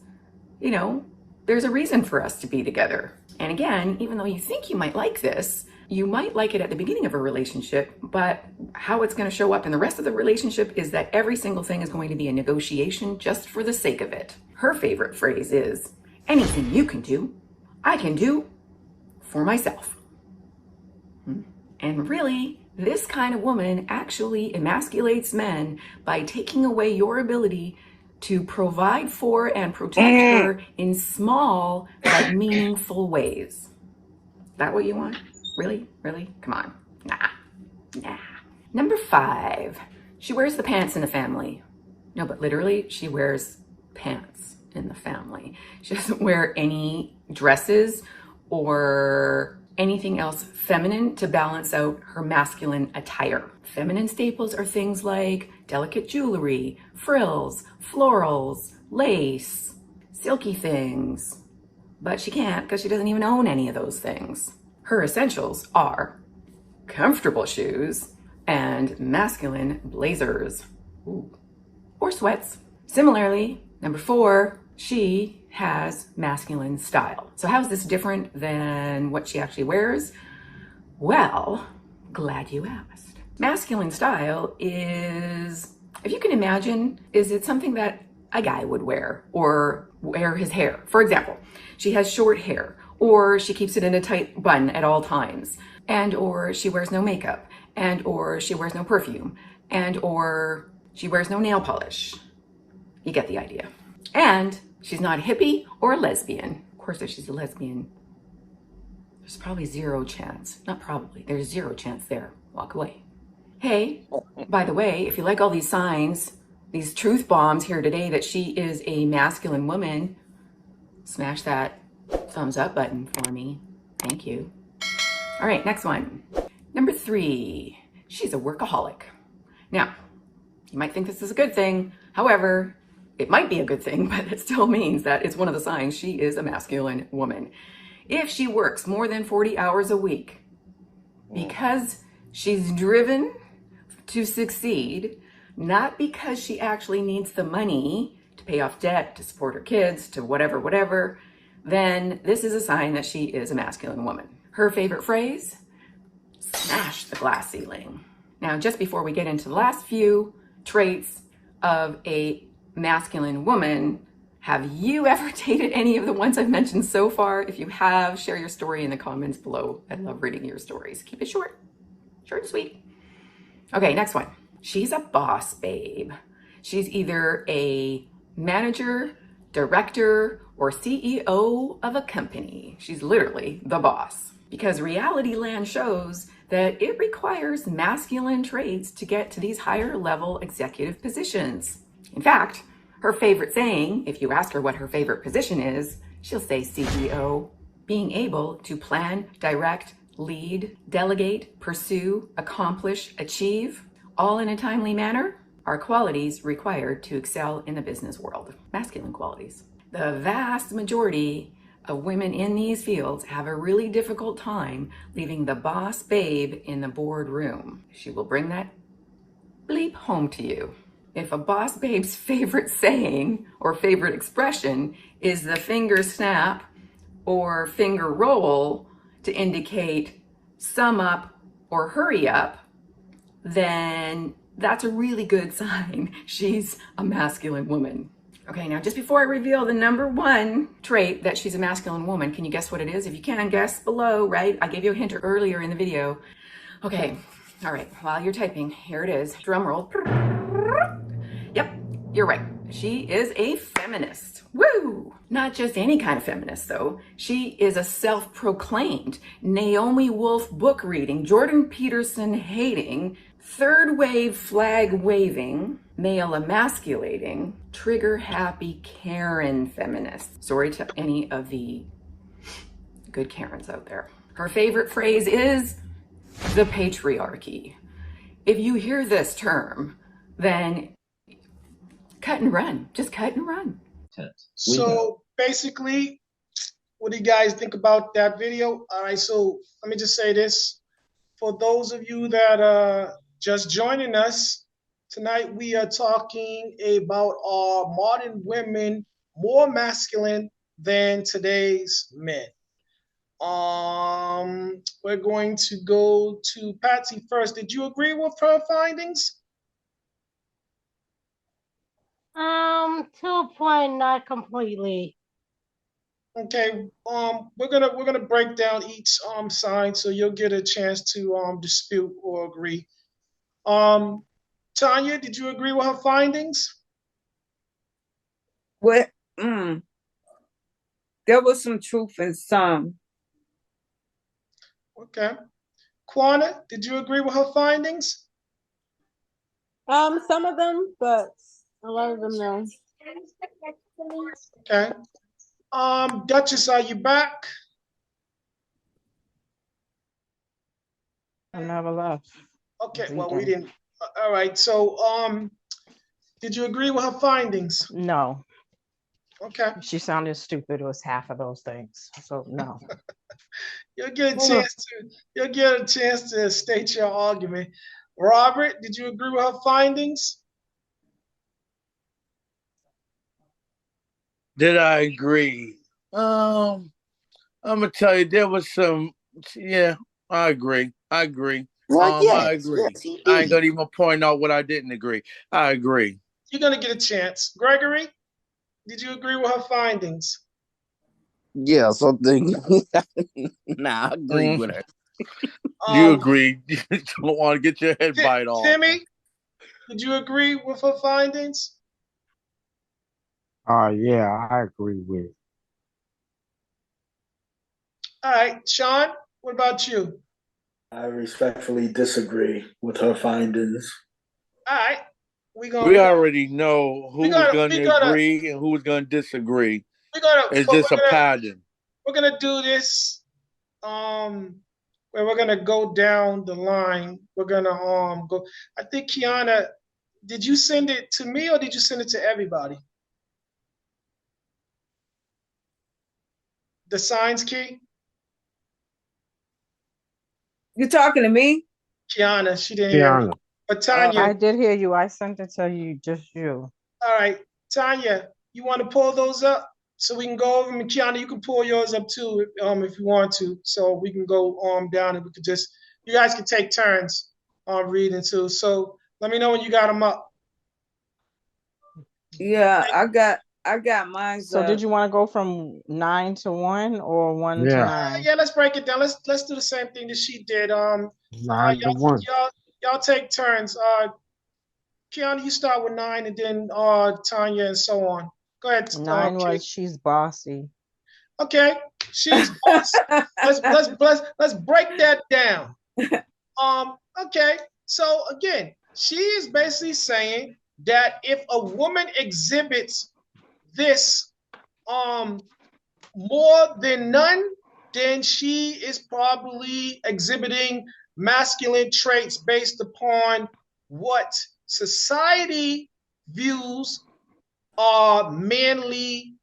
there's a reason for us to be together. And again, even though you think you might like this, you might like it at the beginning of a relationship, but how it's going to show up in the rest of the relationship is that every single thing is going to be a negotiation just for the sake of it. Her favorite phrase is, anything you can do, I can do for myself. And really, this kind of woman actually emasculates men by taking away your ability to provide for and protect her in small but meaningful ways. Is that what you want? Really? Really? Come on. Nah. Number 5, she wears the pants in the family. No, but literally, she wears pants in the family. She doesn't wear any dresses or anything else feminine to balance out her masculine attire. Feminine staples are things like delicate jewelry, frills, florals, lace, silky things. But she can't because she doesn't even own any of those things. Her essentials are comfortable shoes and masculine blazers. Ooh. Or sweats. Similarly, number 4, she has masculine style. So how is this different than what she actually wears? Well, glad you asked. Masculine style is, if you can imagine, is it something that a guy would wear or wear his hair? For example, she has short hair, or she keeps it in a tight bun at all times, and or she wears no makeup, and or she wears no perfume, and or she wears no nail polish. You get the idea. And she's not a hippie or a lesbian. Of course, if she's a lesbian, there's probably zero chance. Not probably, there's zero chance there. Walk away. Hey, by the way, if you like all these signs, these truth bombs here today that she is a masculine woman, smash that thumbs up button for me. Thank you. All right, next one. Number 3, she's a workaholic. Now, you might think this is a good thing. However, it might be a good thing, but it still means that it's one of the signs she is a masculine woman. If she works more than 40 hours a week, because she's driven to succeed, not because she actually needs the money to pay off debt, to support her kids, to whatever, then this is a sign that she is a masculine woman. Her favorite phrase? Smash the glass ceiling. Now, just before we get into the last few traits of a masculine woman, have you ever dated any of the ones I've mentioned so far? If you have, share your story in the comments below. I love reading your stories. Keep it short and sweet. Okay, next one. She's a boss babe. She's either a manager, director, or CEO of a company. She's literally the boss. Because reality land shows that it requires masculine traits to get to these higher level executive positions. In fact, her favorite saying, if you ask her what her favorite position is, she'll say CEO. Being able to plan, direct, lead, delegate, pursue, accomplish, achieve, all in a timely manner, are qualities required to excel in the business world. Masculine qualities. The vast majority of women in these fields have a really difficult time leaving the boss babe in the boardroom. She will bring that bleep home to you. If a boss babe's favorite saying or favorite expression is the finger snap or finger roll to indicate sum up or hurry up, then that's a really good sign she's a masculine woman. Okay, now just before I reveal the number 1 trait that she's a masculine woman, can you guess what it is? If you can, guess below, right? I gave you a hint earlier in the video. Okay, all right, while you're typing, here it is. Drum roll. Yep, you're right. She is a feminist. Woo! Not just any kind of feminist, though. She is a self-proclaimed Naomi Wolf book reading, Jordan Peterson hating, third wave flag waving, male emasculating, trigger happy Karen feminist. Sorry to any of the good Karens out there. Her favorite phrase is the patriarchy. If you hear this term, then cut and run. Just cut and run. So basically, what do you guys think about that video? All right, so let me just say this. For those of you that are just joining us, tonight we are talking about are modern women more masculine than today's men? We're going to go to Patsy first. Did you agree with her findings? To a point, not completely. Okay, we're gonna break down each side, so you'll get a chance to dispute or agree. Tanya, did you agree with her findings? What? Mm, there was some truth in some. Okay. Quana, did you agree with her findings? Some of them, but a lot of them no. Okay. Duchess, are you back? I never left. Okay. Well, we Vegan. didn't. All right. So, did you agree with her findings? No, Okay. she sounded stupid. It was half of those things. So no. You'll get a chance to. You'll get a chance to state your argument. Robert, did you agree with her findings? Did I agree? I'm gonna tell you, there was some. Yeah, I agree. I agree. Like, I yes, agree. yes, he I ain't did. gonna even point out what I didn't agree. I agree. You're gonna get a chance. Gregory, did you agree with her findings? Yeah, something. Nah, I agree Mm, with her. you Um, agree. You don't want to get your head bite off. Timmy, did you agree with her findings? Yeah, I agree with it. All right, Sean, what about you? I respectfully disagree with her findings. All right, we gonna We we gonna already know we who was gonna going we to gonna agree and who was going to disagree. we're gonna It's but just a pattern. we're gonna do this where we're gonna go down the line. We're gonna go. I think Kiana, did you send it to me or did you send it to everybody? The signs key, You talking to me? Kiana, she didn't hear me. Tiana. But Tanya, I did hear you. I sent it to you, just you. all right, Tanya, you want to pull those up so we can go over them? And Kiana, you can pull yours up too, if you want to, so we can go down and we could just you guys can take turns on reading too. So let me know when you got them up. Yeah, I got mine So did up. you want to go from 9 to 1 or 1 to Yeah, 9? Yeah, let's break it down. Let's do the same thing that she did. 9 to 1. Y'all take turns. Kiana, you start with 9, and then Tanya, and so on. Go ahead, 9 Kitty. was she's bossy. Okay, she's boss. Let's break that down. Okay, so again, she is basically saying that if a woman exhibits this more than none, then she is probably exhibiting masculine traits based upon what society views are manly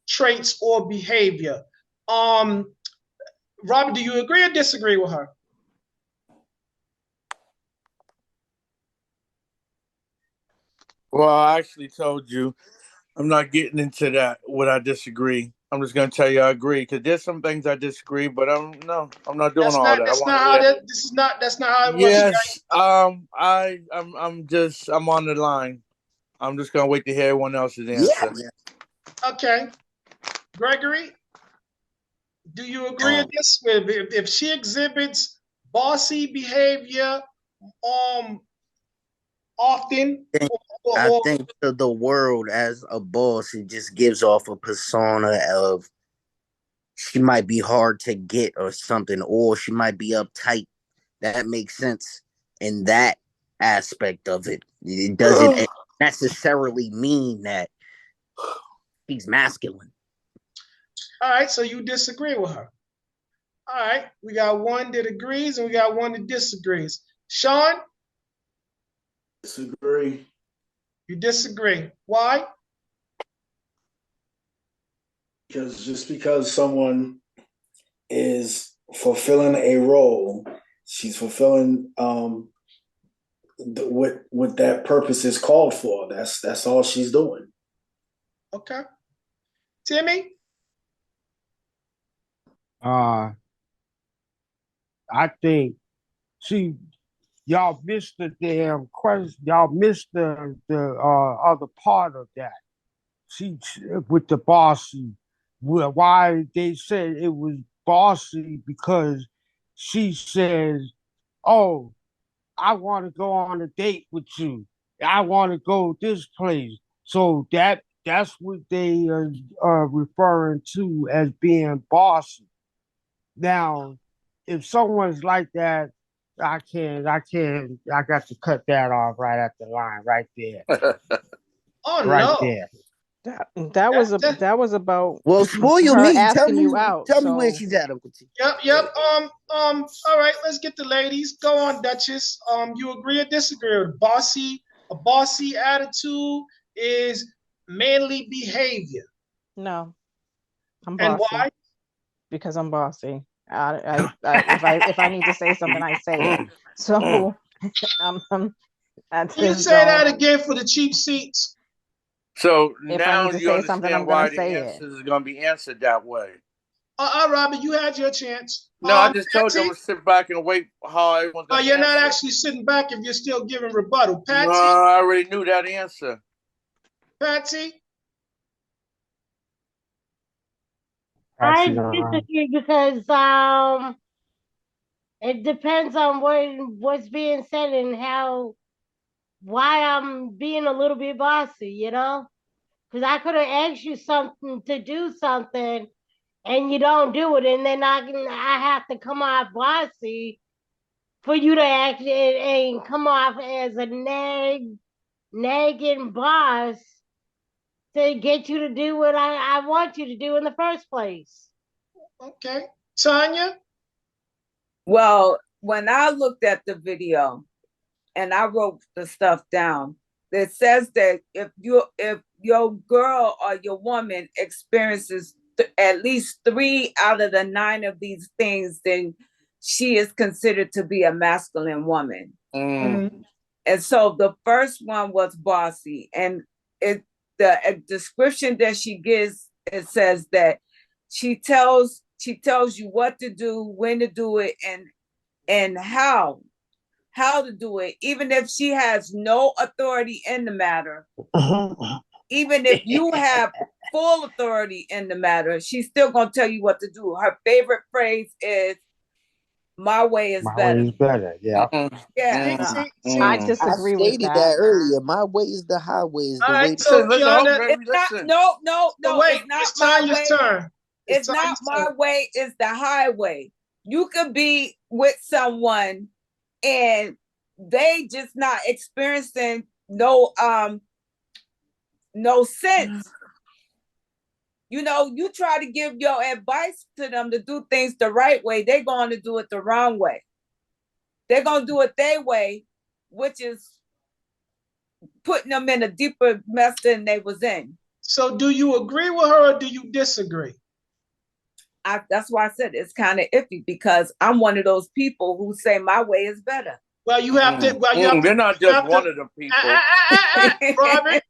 traits or behavior. Robert, do you agree or disagree with her? Well, I actually told you I'm not getting into that. What I disagree. I'm just going to tell you I agree because there's some things I disagree, but I'm not doing all that. I want to hear. That's not how it works. Yes. I'm on the line. I'm just gonna wait to hear everyone else's Yeah. answer. Okay, Gregory, do you agree Um, with this? If she exhibits bossy behavior, um, often, think- I or think to the world as a boss, it just gives off a persona of she might be hard to get or something, or she might be uptight. That makes sense in that aspect of it. It doesn't necessarily mean that she's masculine. all right, so you disagree with her. All right, we got one that agrees and we got one that disagrees. Sean, Disagree. you disagree. Why? Because just because someone is fulfilling a role, she's fulfilling what that purpose is called for. That's all she's doing. Okay. Timmy? Uh, I think, see, y'all missed the damn question. Y'all missed the other part of that. See, with the bossy, why they said it was bossy because she says, "Oh, I want to go on a date with you. I want to go this place." So that that's what they are referring to as being bossy. Now, if someone's like that, I got to cut that off right at the line, right there, Oh right no. there. That was about Well, spoil her me. asking you out. Tell me where So she's at, Uncle T. Yep. All right, let's get the ladies. Go on, Duchess. You agree or disagree with a bossy attitude is manly behavior. no, I'm And bossy why? because I'm bossy. If I need to say something, I say it. So I Can you just say don't. that again for the cheap seats? So If I now need to you say something, understand I'm gonna why the say it. answers is going to be answered that way. Robert, you had your chance. No, I just told you I'm Patsy? going to sit back and wait how everyone's Oh, going to you're not answer. actually sitting back if you're still giving rebuttal. No, Patsy? I already knew that answer. Patsy? I Actually, disagree because it depends on what's being said and why I'm being a little bit bossy, you know? Because I could have asked you something to do something and you don't do it, and then I have to come off bossy for you to actually and come off as a nagging boss to get you to do what I want you to do in the first place. Okay. Tanya? Well, when I looked at the video and I wrote the stuff down, it says that if your girl or your woman experiences at least 3 out of the 9 of these things, then she is considered to be a masculine woman. Mm-hmm. And so the first one was bossy, and the description that she gives, it says that she tells you what to do, when to do it, and how to do it, even if she has no authority in the matter. Even if you have full authority in the matter, she's still gonna tell you what to do. Her favorite phrase is "My way is my better." way is better. Yeah. Yeah. I I disagree with stated that. that earlier. My way is the highway, is All the right, way. so Listen, hold Kiana, on, It's baby, not, listen. so no, wait, it's not it's my Tanya's way. turn. It's not my way, it's the highway. You could be with someone and they just not experiencing no sense. You know, you try to give your advice to them to do things the right way, they're going to do it the wrong way. They're going to do it their way, which is putting them in a deeper mess than they was in. So do you agree with her or do you disagree? That's why I said it's kind of iffy, because I'm one of those people who say my way is better. Well, you have to. Well, you have to. They're not You just have to. one of the people. Robert,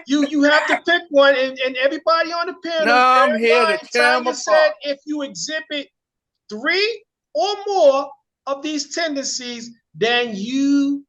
you have to pick one, and everybody on the panel. No, I'm here to tear them Tanya said apart. if you exhibit 3 or more of these tendencies, then you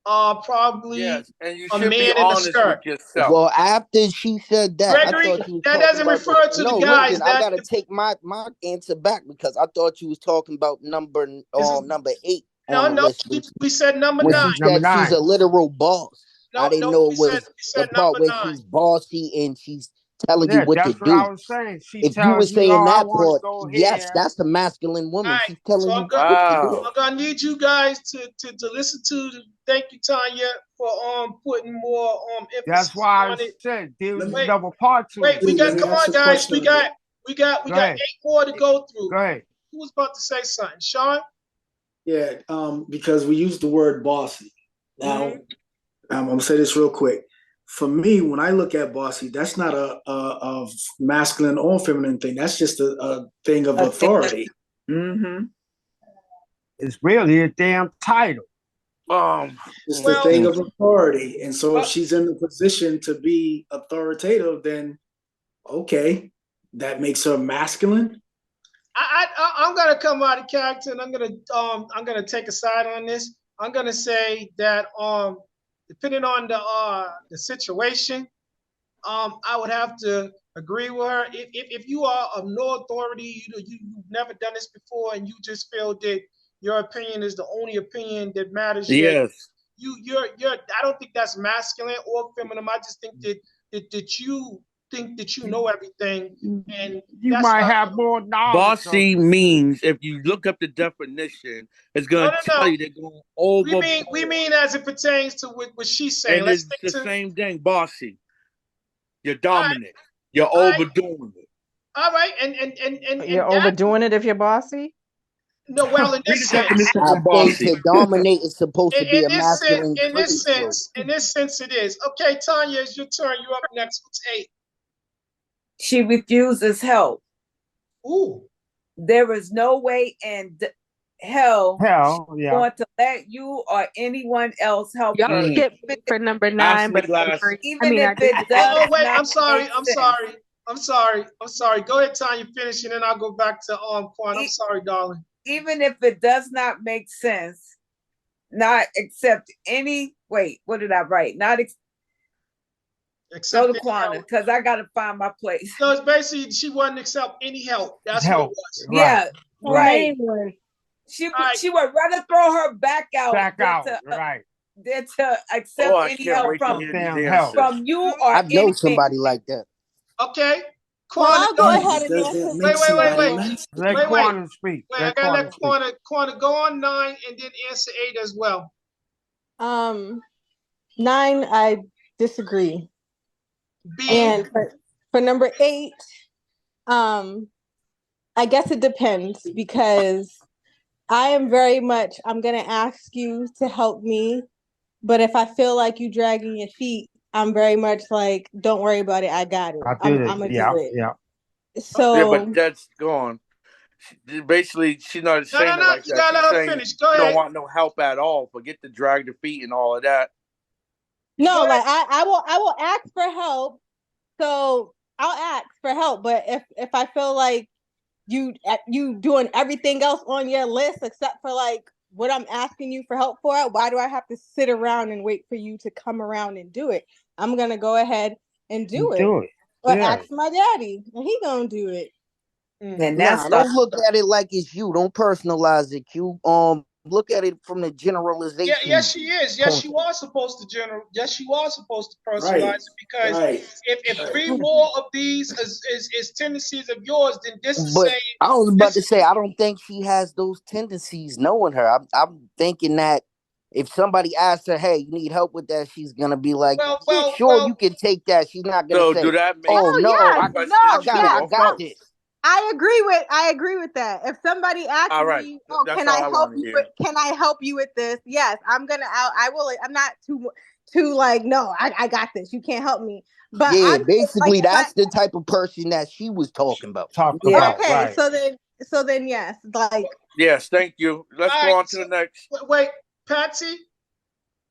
are probably Yes, and you a should be man in the honest with skirt. yourself. Well, after she said that, I Gregory, thought you was that talking doesn't about the. refer to the No, guys listen, I that gotta take my answer back because I thought you was talking about number this is. number 8 on No, the no, list we said number when 9. she Number said she's 9. a literal boss. I No, didn't no, know we it said was the part number where 9. she's bossy and she's telling you Yeah, what to that's what I do. was saying. She If you were tells you, oh, saying I that want to part, go yes, here. that's the masculine All woman. right, She's telling so you what to do. Wow. I'm gonna need you guys to listen to. Thank you, Tanya, for putting more That's emphasis why I on it. said there was Let me Wait, another part to wait, it. we let got. me Come ask on, a guys, question. we got Go ahead. 8 more to go through. Go ahead. Who was about to say something, Sean? Yeah, because we use the word bossy. Now, Mm-hmm. I'm gonna say this real quick. For me, when I look at bossy, that's not a masculine or feminine thing. That's just a thing of authority. Mm-hmm. It's really a damn title. It's the Well, thing of authority. And so if uh, she's in the position to be authoritative, then okay, that makes her masculine. I'm gonna come out of character, and I'm gonna take a side on this. I'm gonna say that depending on the situation, I would have to agree with her. If you are of no authority, you've never done this before, and you just feel that your opinion is the only opinion that matters here, Yes. you're. I don't think that's masculine or feminine. I just think that that you think that you know everything, and You that's might not have good. more knowledge of Bossy it. means, if you look up the definition, it's No, going no, to tell no. you they're going We overboard. mean as it pertains to what she's saying. And Let's it's stick the to. same thing, bossy. You're All right, dominant. You're all right, overdoing it. all right, and You're that overdoing it if you're bossy. no. Well, in Read this the sense, definition I for think bossy. to dominate is supposed to be a masculine in trait. this So sense, it is. Okay, Tanya, it's your turn. You up next. What's 8? She refuses help. Ooh. There is no way in hell hell, she's yeah. going to let you or anyone else help Y'all her. skipped me for number Ask 9, me but I last. agree. I Even mean, if I did. it does Oh wait, not I'm sorry. make sense. I'm sorry. Go ahead, Tanya. Finish, and then I'll go back to Quan. I'm sorry, darling. Even if it does not make sense, not accept any. Wait, what did I write? Not Except go to any Quana help. because I got to find my place. So it's basically she wouldn't accept any help. That's what it Help. was. Right. Yeah, From right. anyone. She All right. she would rather throw her back out Back out. Right. than to Oh, accept I any can't help wait to Some hear these damn help. answers. from you Mhm. or I know any man. somebody like that. Okay. Well, Quana, I'll go go ahead. ahead and Does answer that this make somebody question. Let Wait. Quanah speak. Wait, I Let gotta Quanah let speak. Quana go on 9 and then answer 8 as well. 9, I disagree. B. And for number 8, I guess it depends because I'm gonna ask you to help me, but if I feel like you dragging your feet, I'm very much like, don't worry about it, I got it. I I'm did it. gonna Yeah. do it. Yeah. Yeah, So but that's gone. Basically, she's not saying it No. like You that. gotta She's let her saying finish. Go you don't ahead. want no help at all. Forget the drag the feet and all of that. no, Go ahead. like I will ask for help. So I'll ask for help, but if I feel like you doing everything else on your list except for like what I'm asking you for help for, why do I have to sit around and wait for you to come around and do it? I'm gonna go ahead and do it. Do it. Or Yeah. ask my daddy, and he gonna do it. And Nah, that's don't look at it like it's you. Don't personalize it, Q. Look at it from the Yeah, yes, generalization she is. point. Yes, you are supposed to personalize Right. it because Right. if Right. 3 more of these is tendencies of yours, then this is But saying I was about this to is say, I don't think she has those tendencies knowing her. I'm thinking that if somebody asks her, hey, you need help with that, she's going to be like, yeah, sure, you well. can take that. She's not going to So, do say, that make oh, Oh no, yes, the I question no, got it. yes. I true or got false? this. I agree with that. If somebody asks All right, me, "Oh, that's can all I I help want to you hear. with? Can I help you with this?" Yes, I will. I'm not too like, no, I got this. You can't help me. But Yeah, I'm like, basically, if I that's the type of person that she was talking about. Talk yeah. about. okay, Right. so then yes, like Yes, thank you. Let's All go right. on to So, the next. wait, Patsy,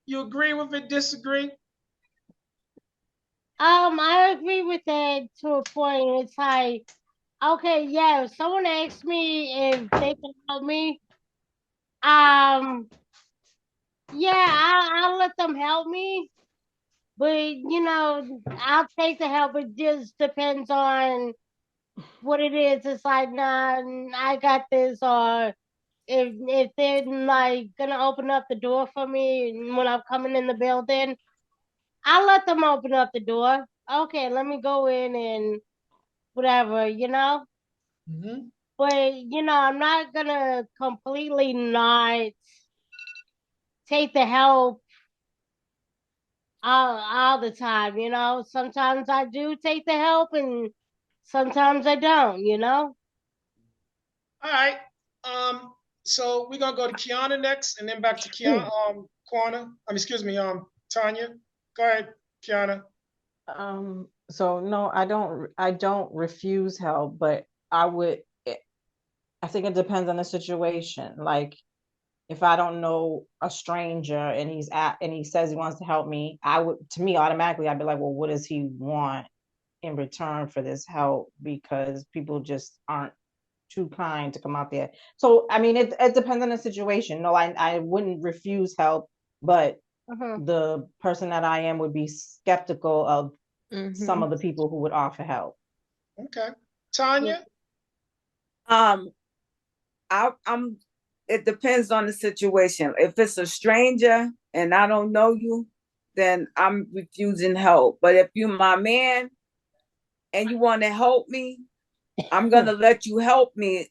you agree with it? Disagree? I agree with that to a point. It's like, okay, yeah, if someone asks me if they can help me, um, yeah, I'll let them help me. But I'll take the help. It just depends on what it is. It's like, nah, I got this, or if they're like gonna open up the door for me when I'm coming in the building, I'll let them open up the door. Okay, let me go in and whatever. Mm-hmm. But I'm not gonna completely not take the help all the time. Sometimes I do take the help, and sometimes I don't. All right. So we're gonna go to Kiana next, and then back to Quana. Excuse me, Tanya. Go ahead, Kiana. So no, I don't refuse help, but I think it depends on the situation. Like if I don't know a stranger and he says he wants to help me, to me automatically I'd be like, well, what does he want in return for this help? Because people just aren't too kind to come out there. So I mean, it depends on the situation. No, I wouldn't refuse help, but Uh-huh. the person that I am would be skeptical of some mhm. of the people who would offer help. Okay, Yeah. Tanya. I'm it depends on the situation. If it's a stranger and I don't know you, then I'm refusing help. But if you're my man and you want to help me, I'm gonna let you help me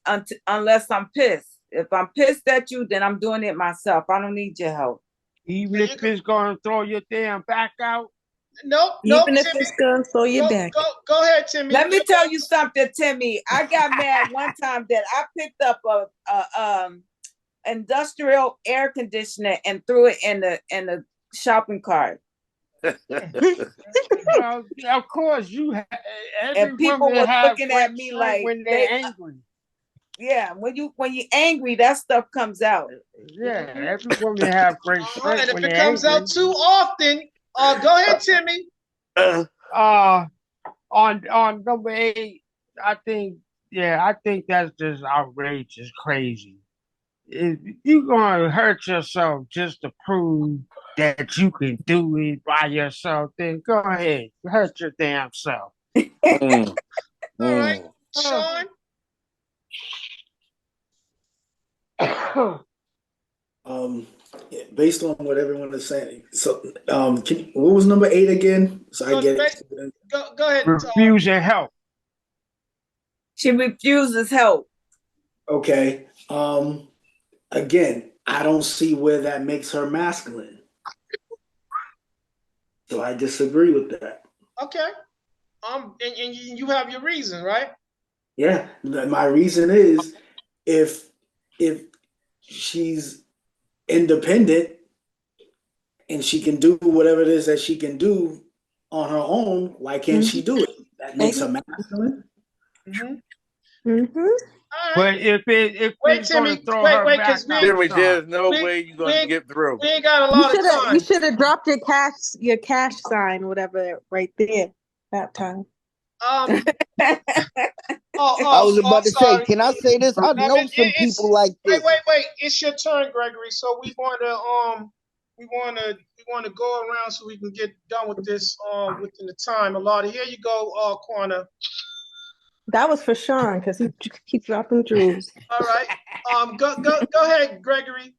unless I'm pissed. If I'm pissed at you, then I'm doing it myself. I don't need your help. Even if it's gonna throw your damn back out. Nope, Even if Timmy. it's gonna throw you back. Go ahead, Timmy. Let me tell you something, Timmy. I got mad one time that I picked up a industrial air conditioner and threw it in the shopping cart. Well, of course, every And people woman were have looking great at me strength like when they're angry. Yeah, when you're angry, that stuff comes out. Yeah, every woman have great strength And if when it they're comes angry. out too often, go ahead, Timmy. On number 8, I think that's just outrageous, crazy. If you're gonna hurt yourself just to prove that you can do it by yourself, then go ahead, hurt your damn self. All right, Sean. Based on what everyone is saying, so what was number 8 again? So I get it. Go ahead. Refusing help. She refuses help. Okay. Again, I don't see where that makes her masculine. So I disagree with that. Okay. And you have your reason, right? Yeah. My reason is if she's independent and she can do whatever it is that she can do on her own, why can't she do it? That makes her masculine. But if it's Timmy, gonna throw her wait, back because Jimmy, out, there's no way you're gonna get through. we ain't got a lot of time. You should have dropped your cash sign, whatever, right there that time. I was about to say, can I say this? I know some people like this. Wait. It's your turn, Gregory. So we want to go around so we can get done with this within the time allotted. Here you go, Corner. That was for Sean because he keeps dropping jewels. All right. Go ahead, Gregory.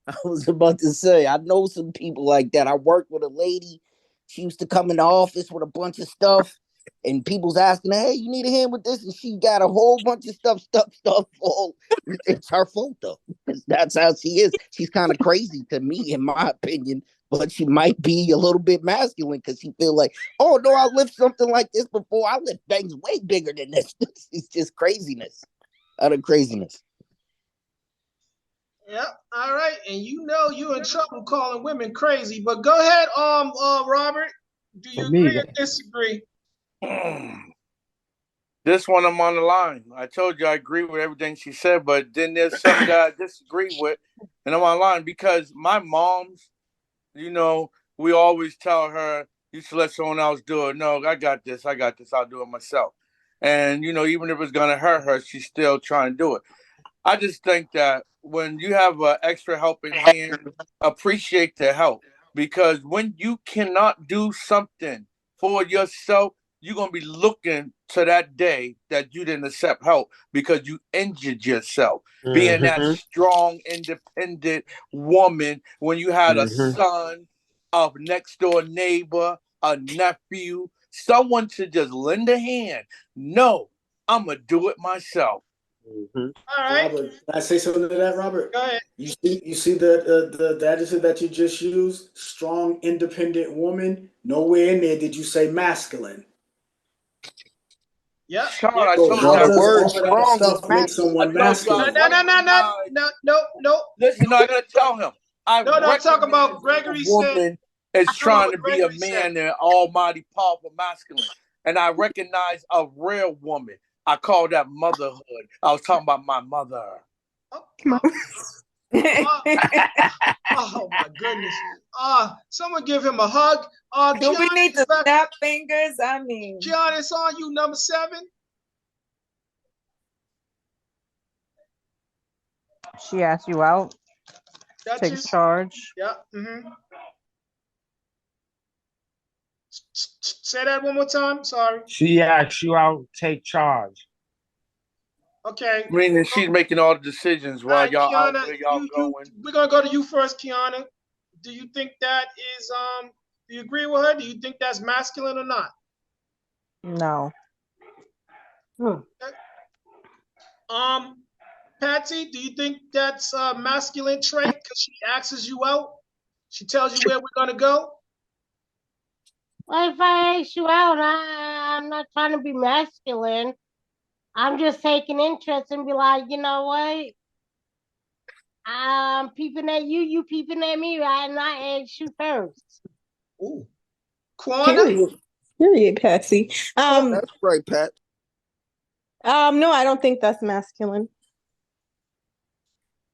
I was about to say, I know some people like that. I worked with a lady. She used to come in the office with a bunch of stuff, and people's asking her, "Hey, you need a hand with this?" And she got a whole bunch of stuff all. It's her fault though. That's how she is. She's kind of crazy to me, in my opinion. But she might be a little bit masculine because she feel like, oh no, I lift something like this before. I lift things way bigger than this. It's just craziness out of craziness. Yeah, all right. And you're in trouble calling women crazy. But go ahead, Robert. Do you agree or disagree? This one I'm on the line. I told you I agree with everything she said, but then there's something that I disagree with, and I'm on the line because my mom's, we always tell her, you should let someone else do it. No, I got this, I'll do it myself. And, even if it's going to hurt her, she's still trying to do it. I just think that when you have an extra helping hand, appreciate the help. Because when you cannot do something for yourself, you're going to be looking to that day that you didn't accept help because you injured yourself. Being that strong, independent woman when you had a son, a next door neighbor, a nephew, someone to just lend a hand. No, I'm going to do it myself. All right. Robert, can I say something to that, Robert? Go ahead. You see the adjective that you just used, strong, independent woman. Nowhere in there did you say masculine. Yeah. Sean, Yeah. I So told how you does word all of that strong stuff is make I someone told you I masculine? No. Listen, I gotta tell him. I talk about recognize Gregory a said. woman is Talk about trying what to be a Gregory said. man and almighty, powerful, masculine. And I recognize a real woman. I call that motherhood. I was talking about my mother. Oh my goodness. Someone give him a hug. Do we need to snap fingers? I mean, Gian, it's on you, number 7. She asked you out. Takes charge. Yeah. Say that one more time. Sorry. She asked you out, take charge. Okay. Meaning she's making all the decisions while y'all out Kiana, where y'all going. we're gonna go to you first, Kiana. Do you think that is Do you agree with her? Do you think that's masculine or not? No. Okay. Patsy, do you think that's a masculine trait because she asks you out? She tells you where we're gonna go? Well, if I ask you out, I'm not trying to be masculine. I'm just taking interest and be like, you know what? I'm peeping at you, you peeping at me, right? And I ask you first. Ooh. Quana? Period, Patsy. That's right, Pat. No, I don't think that's masculine.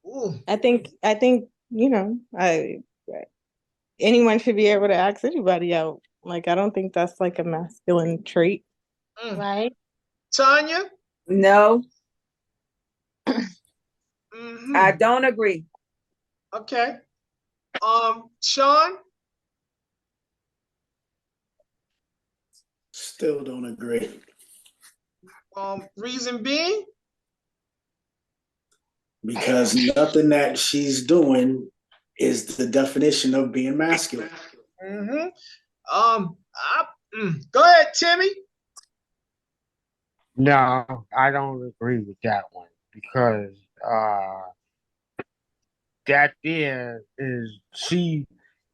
Ooh. I think anyone should be able to ask anybody out. Like, I don't think that's like a masculine trait. Right. Tanya? No, Mm-hmm. I don't agree. Okay. Sean? Still don't agree. Reason being? Because nothing that she's doing is the definition of being masculine. Mm-hmm. Go ahead, Timmy. No, I don't agree with that one because that there is she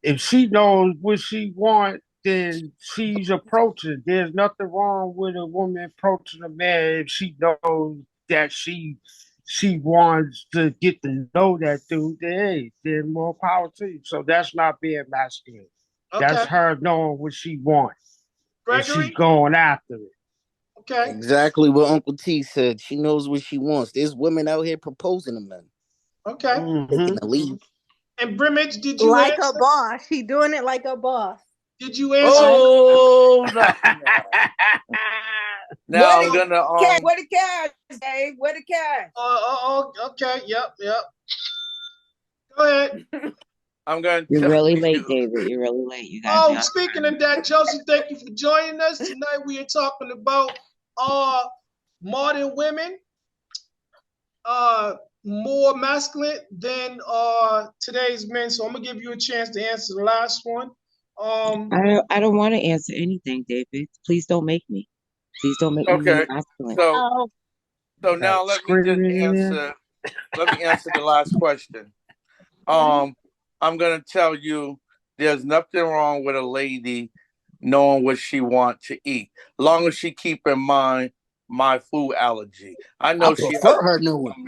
if she knows what she wants, then she's approaching. There's nothing wrong with a woman approaching a man if she knows that she wants to get to know that dude. Then hey, there's more power to you. So that's not being masculine. Okay. That's her knowing what she wants. And she's Gregory? going after it. Okay. Exactly what Uncle T said. She knows what she wants. There's women out here proposing to men, Okay. taking the lead. And Brimage, did you Like answer? a boss. She doing it like a boss. Did you answer? Hold up now. Now I'm Where gonna the cash, Dave? Where the cash? Okay. Yep. Go ahead. I'm gonna You're tell really you. late, David. You're really late. You gotta be on Speaking of that, Joseph, thank you for joining us. Tonight we are talking about modern women, more masculine than today's men. So I'm gonna give you a chance to answer the last one. I don't want to answer anything, David. Please don't make me. Please don't make me more Okay. masculine. So now let me just answer. Let me answer the last question. I'm gonna tell you, there's nothing wrong with a lady knowing what she wants to eat, long as she keep in mind my food allergy. I know I she prefer her knowing.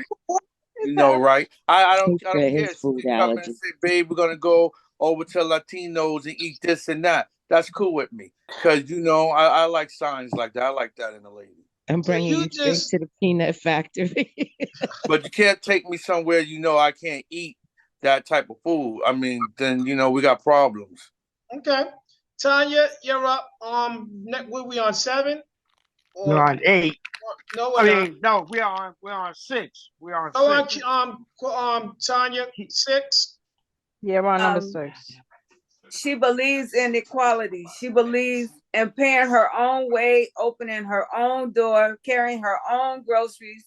You know, right? I don't care. His She food can come and allergy. say, babe, we're gonna go over to Latinos and eat this and that. That's cool with me. Cause I like signs like that. I like that in a lady. I'm bringing you straight to the peanut factory. But you can't take me somewhere I can't eat that type of food. I mean, then we got problems. Okay. Tanya, you're up. Were we on 7? We're on 8. No, we're not. No, we're on 6. We're on Go 6. on, Tanya, 6. Yeah, we're on number 6. She believes in equality. She believes in paying her own way, opening her own door, carrying her own groceries,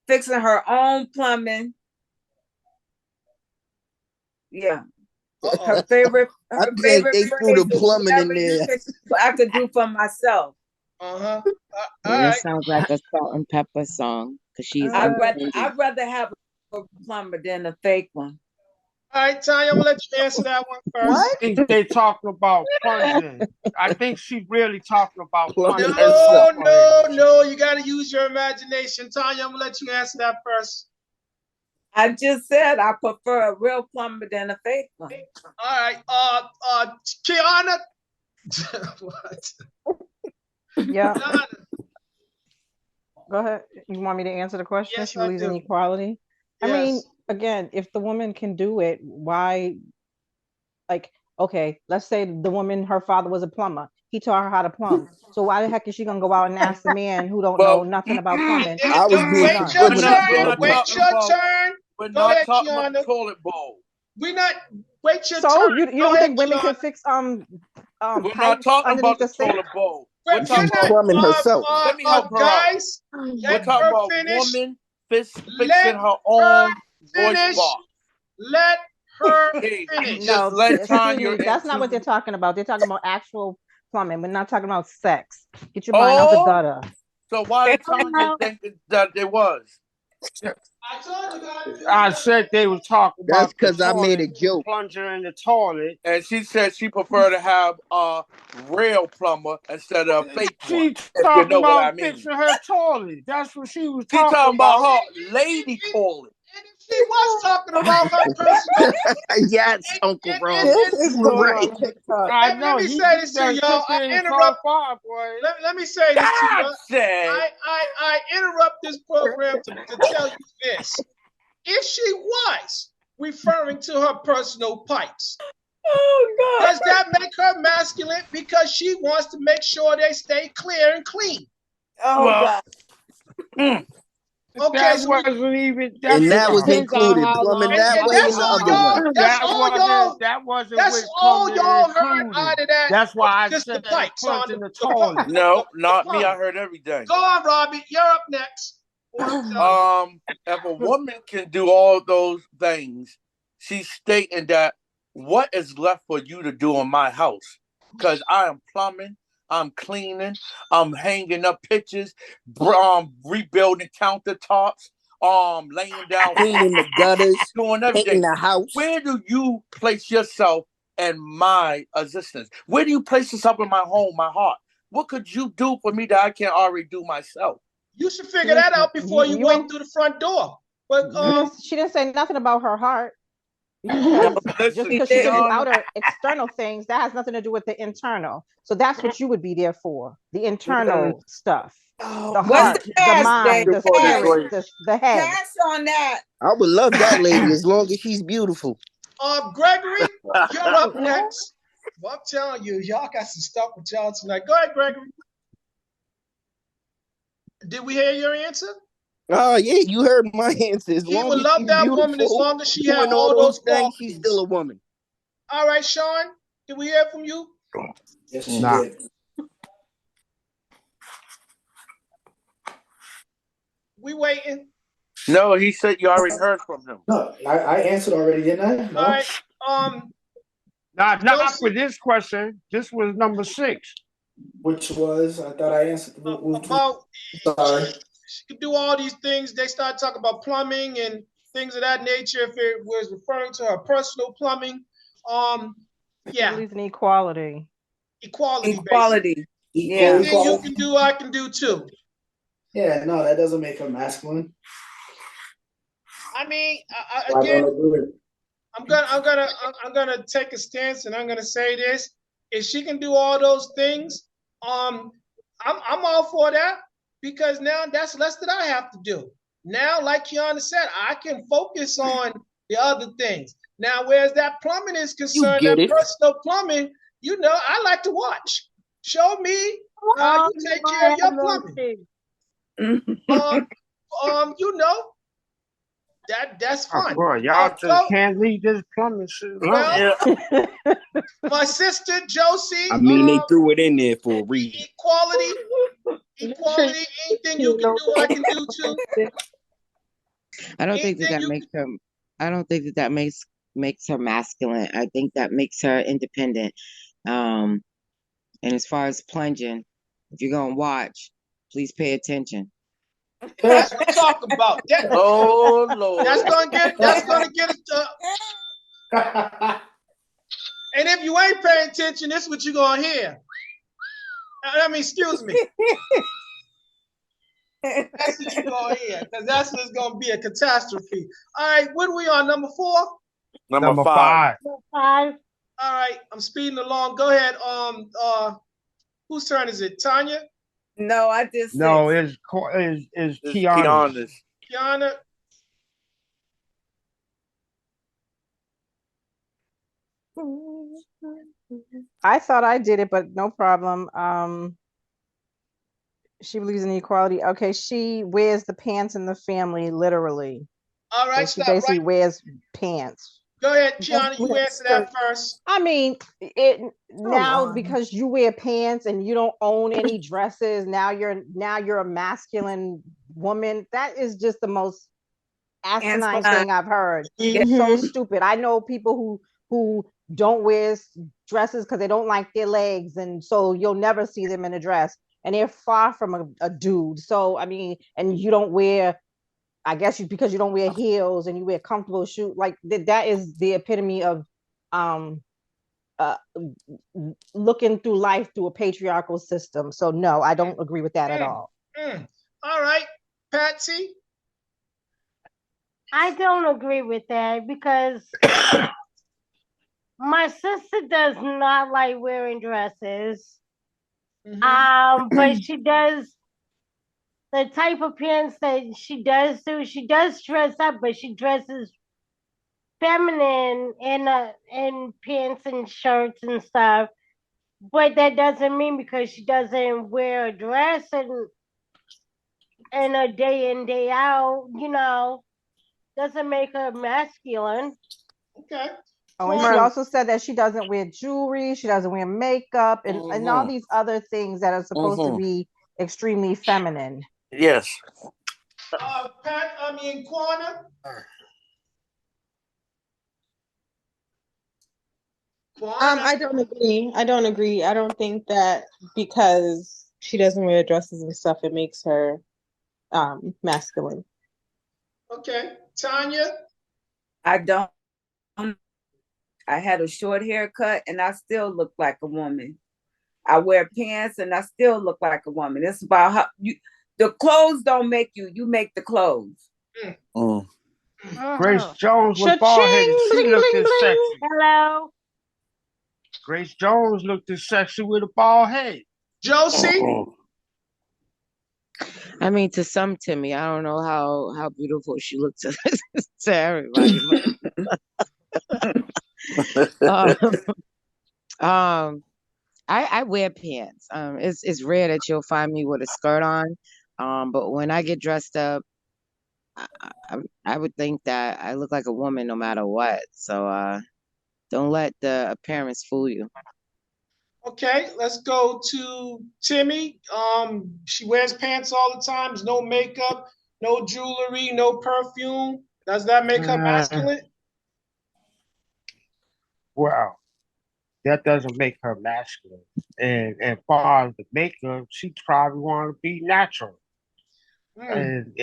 fixing her own plumbing. Yeah. Her favorite I think they threw the phrase is plumbing in whatever there. I could do for myself. That sounds like a Salt and Pepper song because she's I'd rather have a plumber than a fake one. All right, Tanya, I'm gonna let you answer that one first. I think they talking about plunging. I think she's really talking about plunging. No, you gotta use your imagination. Tanya, I'm gonna let you answer that first. I just said I prefer a real plumber than a fake one. All right, Kiana. What? Yeah. Go ahead. You want me to answer the question? Yes, she believes I in do. equality. Yes. I mean, again, if the woman can do it, why? Like, okay, let's say the woman, her father was a plumber. He taught her how to plumb. So why the heck is she gonna go out and ask the man who don't know nothing about plumbing? I was being Wait your turn. Wait your turn. We're Go not ahead, talking Kiana. about toilet bowl. We're not. Wait your So turn. you Go don't ahead, think women Kiana. can fix We're not pipes talking underneath about the the sink? toilet bowl. We're We're talking not, plumbing herself. Let me help her guys. out. Let We're talking her about finish. woman fixing Let her her own voice finish. box. Let her Hey, finish. just No, let excuse Tanya me. That's not what they're into. talking about. They're talking about actual plumbing. We're not talking about sex. Get your mind out the Oh, gutter. so why did Tanya think that it was? I told you guys. I said they were talking That's about the because I made a toilet, the joke. plunger in the toilet. And she said she preferred to have a real plumber instead of a fake one, She if you talking know what I about mean. fixing her toilet. That's what she was She talking talking about about. her lady toilet. And if she was talking about her personal, Yes, Uncle Ron. This is You were going right. on TikTok. I let know me you say just this to better y'all. stick I it in interrupt. 12.5, boy. Let me say this to God you. said. I interrupt this program to tell you this. If she was referring to her personal pipes, Oh does that make her masculine because she wants to make sure they stay clear and clean? God. Oh Well, God. Okay, That so wasn't even. And It that was depends on included. how Plumbing long. that and way that's and the all other y'all. way. That's That all y'all. wasn't That's with all plumbing y'all heard included. out of that That's was why I just the said pipes on plunging the the pump. toilet. no, The not me. I plumbing. heard everything. Go on, Robbie. You're up next. What I'm telling you. If a woman can do all those things, she's stating that what is left for you to do in my house? Because I am plumbing, I'm cleaning, I'm hanging up pictures, rebuilding countertops, laying down Cleaning the gutters, doing painting everything. the house. Where do you place yourself in my existence? Where do you place yourself in my home, my heart? What could you do for me that I can't already do myself? You should figure that out before you walk through the front door. But she didn't say nothing about her heart. No, Because just listen, because she can do Kiana. outer external things, that has nothing to do with the internal. So that's what you would be there for, the internal stuff, the What's heart, the the cash, mind, Dave? the Cash. spirit, the head. Cash on that. I would love that lady as long as she's beautiful. Gregory, you're up next. Well, I'm telling you, y'all got some stuff with y'all tonight. Go ahead, Gregory. Did we hear your answer? Oh yeah, you heard my answer. As He long would as love she's that woman as beautiful, long as she had doing all all those those things, she's still qualities. a woman. All right, Sean, did we hear from you? Yes, she Nah. did. We waiting. No, he said you already heard from him. No, I answered already, didn't I? No. All right. Not Josie, for this question. This was number 6. Which was I thought I answered. about Sorry. she could do all these things. They start talking about plumbing and things of that nature. If it was referring to her personal plumbing, She yeah, believes in equality. equality, basically. Equality. Equal Yeah. Anything you equality. can do, I can do too. Yeah, no, that doesn't make her masculine. I mean, I don't again, agree. I'm gonna take a stance, and I'm gonna say this: if she can do all those things, I'm all for that because now that's less that I have to do. Now, like Kiana said, I can focus on the other things. Now, whereas that plumbing is You concerned, get that it. personal plumbing, I like to watch. Show me how you take care of your plumbing. You know, that's Oh, fun. boy, y'all just Flo, can't leave this plumbing shit alone. well, Yeah. my sister Josie, I mean, they threw it in there for a reason. equality, anything you can do, I can do too. I don't think Anything that you makes her. I don't think that makes her masculine. I think that makes her independent. And as far as plunging, if you're gonna watch, please pay attention. that's what I'm talking about. Oh Lord. That's gonna get us and if you ain't paying attention, this is what you're gonna hear. I mean, excuse me. That's what you're gonna hear, because that's what's gonna be a catastrophe. All right, what are we on? Number 4? Number 5. 5. All right, I'm speeding along. Go ahead. Whose turn is it? Tanya? No, I did 6. No, it's This is Kiana's. Kiana's. Kiana? I thought I did it, but no problem. She believes in equality. Okay, she wears the pants in the family, literally. All right, So she stop basically right. wears pants. Go ahead, Kiana. You answer that first. I mean, now because you wear pants and you don't own any dresses, now you're a masculine woman. That is just the most asinine Antoine. thing I've heard. Yeah. It's so Mhm. stupid. I know people who don't wear dresses because they don't like their legs, and so you'll never see them in a dress. And they're far from a dude. So I mean, and you don't wear, I guess because you don't wear heels and you wear comfortable shoes, like that is the epitome of um uh looking through life through a patriarchal system. So no, I don't agree with that at all. All right, Patsy. I don't agree with that because my sister does not like wearing dresses. But she does the type of pants that she does do. She does dress up, but she dresses feminine in pants and shirts and stuff. But that doesn't mean because she doesn't wear a dress and a day in day out, doesn't make her masculine. Okay. Oh, and she also said that she doesn't wear jewelry, she doesn't wear makeup, and all these other things that are supposed to be extremely feminine. Yes. Quana. I don't agree. I don't agree. I don't think that because she doesn't wear dresses and stuff, it makes her masculine. Okay. Tanya. I don't. I had a short haircut and I still look like a woman. I wear pants and I still look like a woman. It's about how the clothes don't make you, you make the clothes. Grace Jones was bald headed. She Bling, looked bling, as bling. sexy. Hello. Grace Jones looked as sexy with a bald head. Josie. I mean, to some Timmy, I don't know how beautiful she looks to, to everybody. Um, I wear pants. It's rare that you'll find me with a skirt on. But when I get dressed up, I would think that I look like a woman no matter what. So don't let the appearance fool you. Okay, let's go to Timmy. She wears pants all the time. There's no makeup, no jewelry, no perfume. Does that make her masculine? Well, that doesn't make her masculine. And as far as the makeup, she probably want to be natural. And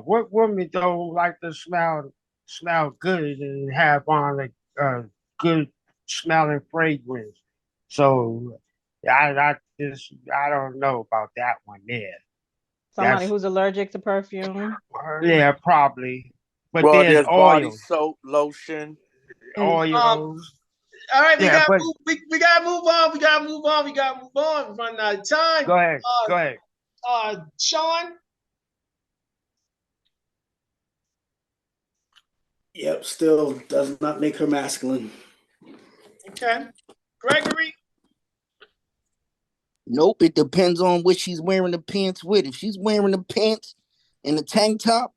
what women don't like to smell good and have on a good smelling fragrance. So I don't know about that one there. Somebody who's allergic to perfume. Yeah, probably. But Well, there's there's body oils. soap, lotion. Oils. All right, Yeah, but we gotta move on. We gotta move on. We gotta move on. We're running out of time. go ahead. Go ahead. Sean. Yep, still does not make her masculine. Okay. Gregory. Nope, it depends on what she's wearing the pants with. If she's wearing the pants and the tank top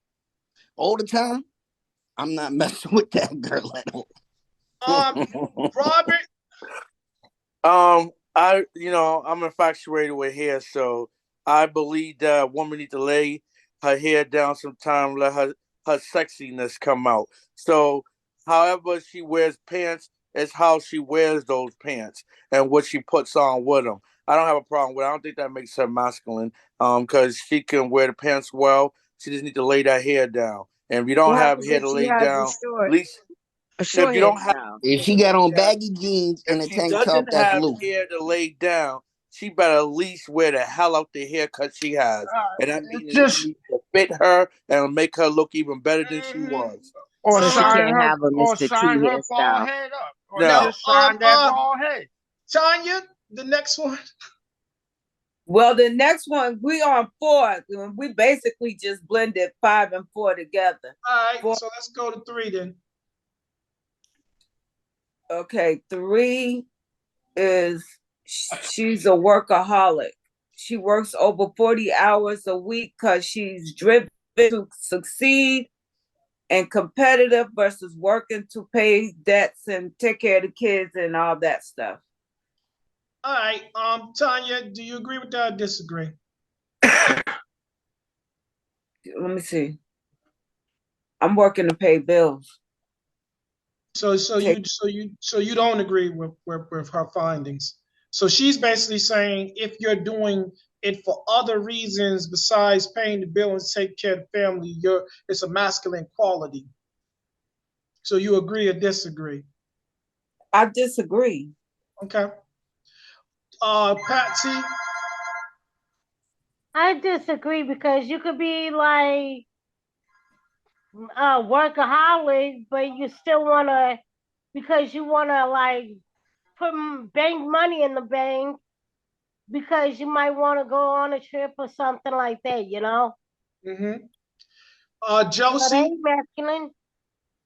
all the time, I'm not messing with that girl at all. Robert. I'm infatuated with hair, so I believe that a woman needs to lay her hair down sometime, let her sexiness come out. So, however she wears pants is how she wears those pants and what she puts on with them. I don't have a problem with it. I don't think that makes her masculine. Because she can wear the pants well. She just needs to lay that hair down. And if you don't What have happens hair if to she lay has down, at least a if short you don't have hairstyle? If she got on baggy jeans and if a she tank top, doesn't that's have loose. hair to lay down, she better at least wear the hell out the haircut she has. And I mean, it needs to fit her and make her look even better than she was. Or So she can't have a Mr. T shine her bald hairstyle. head up. Or No. just shine that bald head. Tanya, the next one. Well, the next one, we on 4. We basically just blended 5 and 4 together. All right, 4. so let's go to 3 then. Okay, 3 is she's a workaholic. She works over 40 hours a week because she's driven to succeed and competitive versus working to pay debts and take care of the kids and all that stuff. All right, Tanya, do you agree with that or disagree? Let me see. I'm working to pay bills. So Take, you don't agree with her findings. So she's basically saying if you're doing it for other reasons besides paying the bill and take care of the family, it's a masculine quality. So you agree or disagree? I disagree. Okay. Patsy, I disagree because you could be like a workaholic, but you still wanna because you wanna like put bank money in the bank because you might want to go on a trip or something like that, you know? mm-hmm. So they Josie, masculine.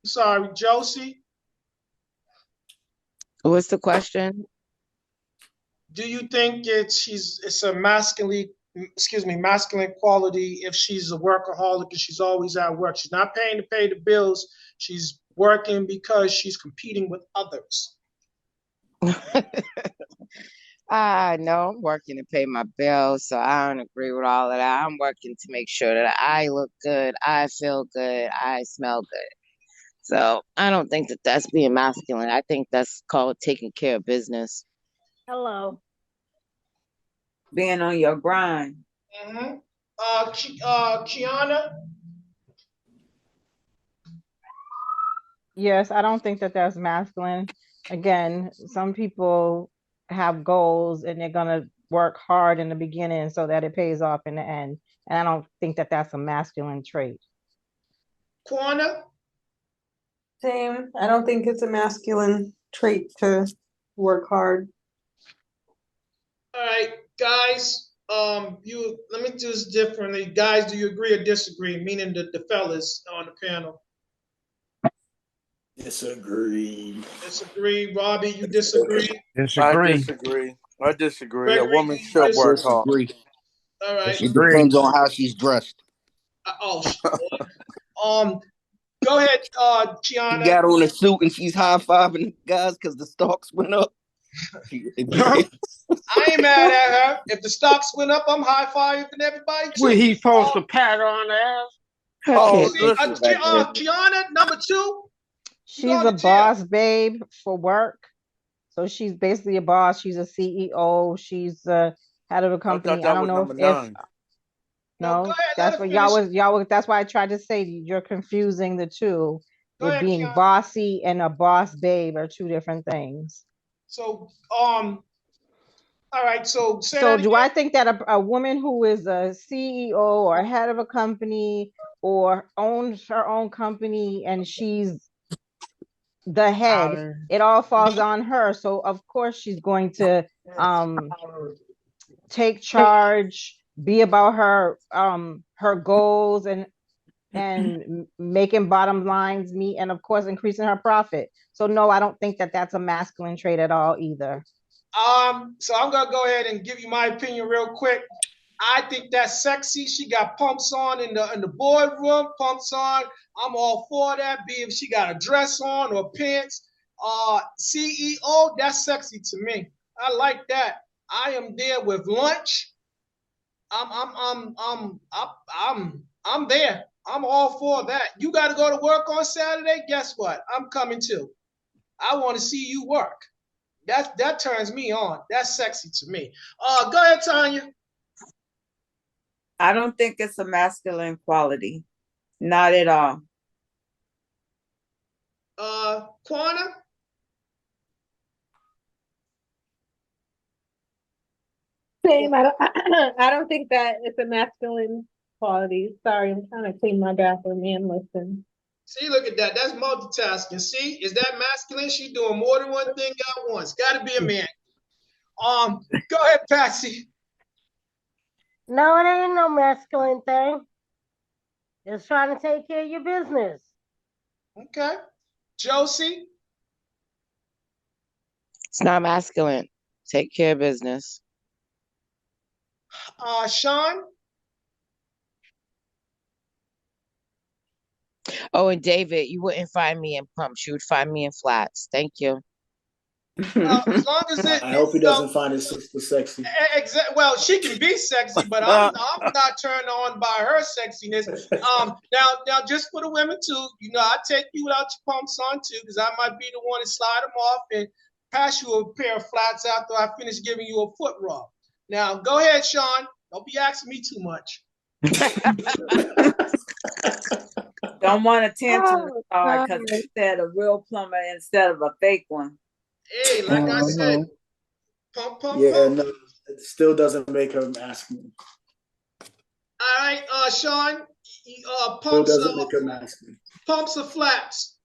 sorry, Josie, What's the question? do you think it's a masculine quality if she's a workaholic and she's always at work? She's not paying to pay the bills. She's working because she's competing with others. No, I'm working to pay my bills, so I don't agree with all of that. I'm working to make sure that I look good, I feel good, I smell good. So I don't think that that's being masculine. I think that's called taking care of business. Hello. being on your grind. Mm-hmm. Kiana, Yes, I don't think that that's masculine. Again, some people have goals and they're going to work hard in the beginning so that it pays off in the end. And I don't think that that's a masculine trait. Quana. Same. I don't think it's a masculine trait to work hard. All right, guys. You let me do this differently. Guys, do you agree or disagree? Meaning the fellas on the panel. Disagree. Disagree. Robbie, you disagree. I Disagree. disagree. I disagree. A Gregory, woman do you should work disagree? hard. Disagree. All right. It Disagree. depends on how she's dressed. Oh, go ahead, She Kiana. got on a suit and she's high fiving the guys because the stocks went up. I ain't mad at her. If the stocks went up, I'm high fiving everybody When too. he supposed to pat her on the ass? I Oh, can't See, listen. disrespect it. Kiana, number two, you She's going a to jail. boss babe for work. So she's basically a boss. She's a CEO. She's the head of a I thought company. I that don't was know number if nine. No, go no, ahead. Let that's her what finish. that's why I tried to say you're confusing the two. Go With ahead, being Kiana. bossy and a boss babe are two different things. So, all right. So say So that do again. I think that a woman who is a CEO or head of a company or owns her own company and she's the head, it all falls on her. So of course she's going to take charge, be about her goals and making bottom lines meet and of course increasing her profit. So no, I don't think that that's a masculine trait at all either. So I'm gonna go ahead and give you my opinion real quick. I think that's sexy. She got pumps on in the boardroom, pumps on. I'm all for that. Be if she got a dress on or pants. CEO, that's sexy to me. I like that. I am there with lunch. I'm there. I'm all for that. You got to go to work on Saturday. Guess what? I'm coming too. I want to see you work. That turns me on. That's sexy to me. Go ahead, Tanya. I don't think it's a masculine quality. Not at all. Quana. Same. I don't, I don't think that it's a masculine quality. Sorry, I'm trying to clean my bathroom and listen. See, look at that. That's multitasking. See, is that masculine? She doing more than one thing at once. Got to be a man. Go ahead, Patsy. No, it ain't no masculine thing. It's trying to take care of your business. Okay, Josie. It's not masculine. Take care of business. Sean. Oh, and David, you wouldn't find me in pumps. You would find me in flats. Thank you. As long as I hope he doesn't find his sister sexy. Well, she can be sexy, but I'm not turned on by her sexiness. Now, just for the women too, I take you without your pumps on too, because I might be the one to slide them off and pass you a pair of flats after I finish giving you a foot rub. Now, go ahead, Sean. Don't be asking me too much. Don't want attention because he said a real plumber instead of a fake one. Hey, like I said, pump. Yeah, no, it still doesn't make her masculine. All right, Sean, Still doesn't make her masculine. pumps or flats?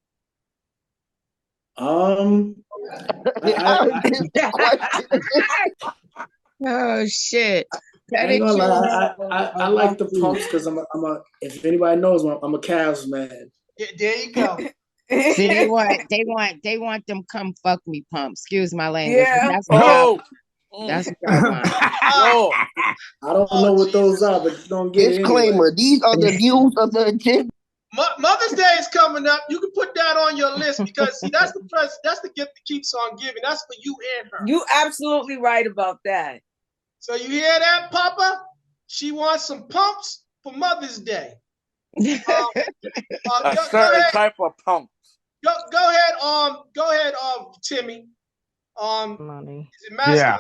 Oh shit! I ain't gonna lie. I like the pumps because I'm a. If anybody knows, I'm a Cavs man. Yeah, there you go. See, they want them come fuck me pumps. Excuse my language. Yeah. That's what I want. I don't know what those are, but you don't get Disclaimer: it anyway. these are the views of the agenda. Mother's Day is coming up. You can put that on your list because see, that's the gift that keeps on giving. That's for you and her. You absolutely right about that. So you hear that, Papa? She wants some pumps for Mother's Day. A certain type of pump. Go ahead, Timmy. Money. Is it masculine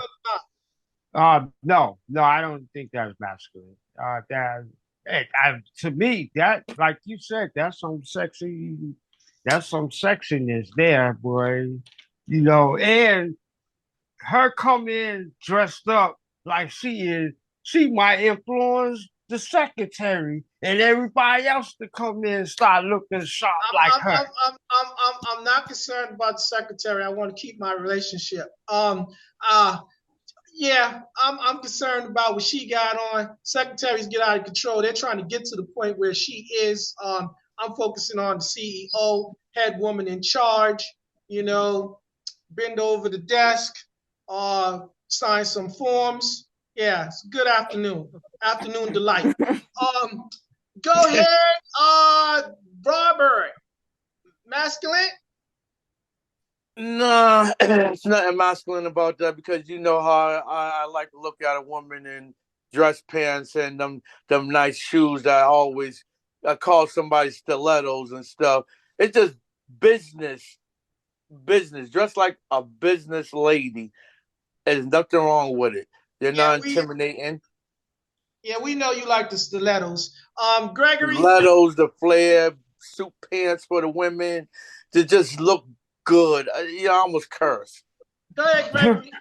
or not? No, I don't think that's masculine. To me, that, like you said, that's some sexiness there, boy. And her come in dressed up like she might influence the secretary and everybody else to come in and start looking sharp like her. I'm not concerned about the secretary. I want to keep my relationship. Yeah, I'm concerned about what she got on. Secretaries get out of control. They're trying to get to the point where she is. I'm focusing on the CEO, head woman in charge. Bend over the desk, sign some forms. Yeah, it's good afternoon. Afternoon delight. Go ahead, Robert. Masculine? No, it's nothing masculine about that because you know how I like to look at a woman in dress pants and them nice shoes that I call somebody stilettos and stuff. It's just business. Dress like a business lady. There's nothing wrong with it. They're not intimidating. Yeah, we know you like the stilettos. Gregory? Stilettos, the flare, suit pants for the women to just look good. I almost curse. Go ahead, Gregory.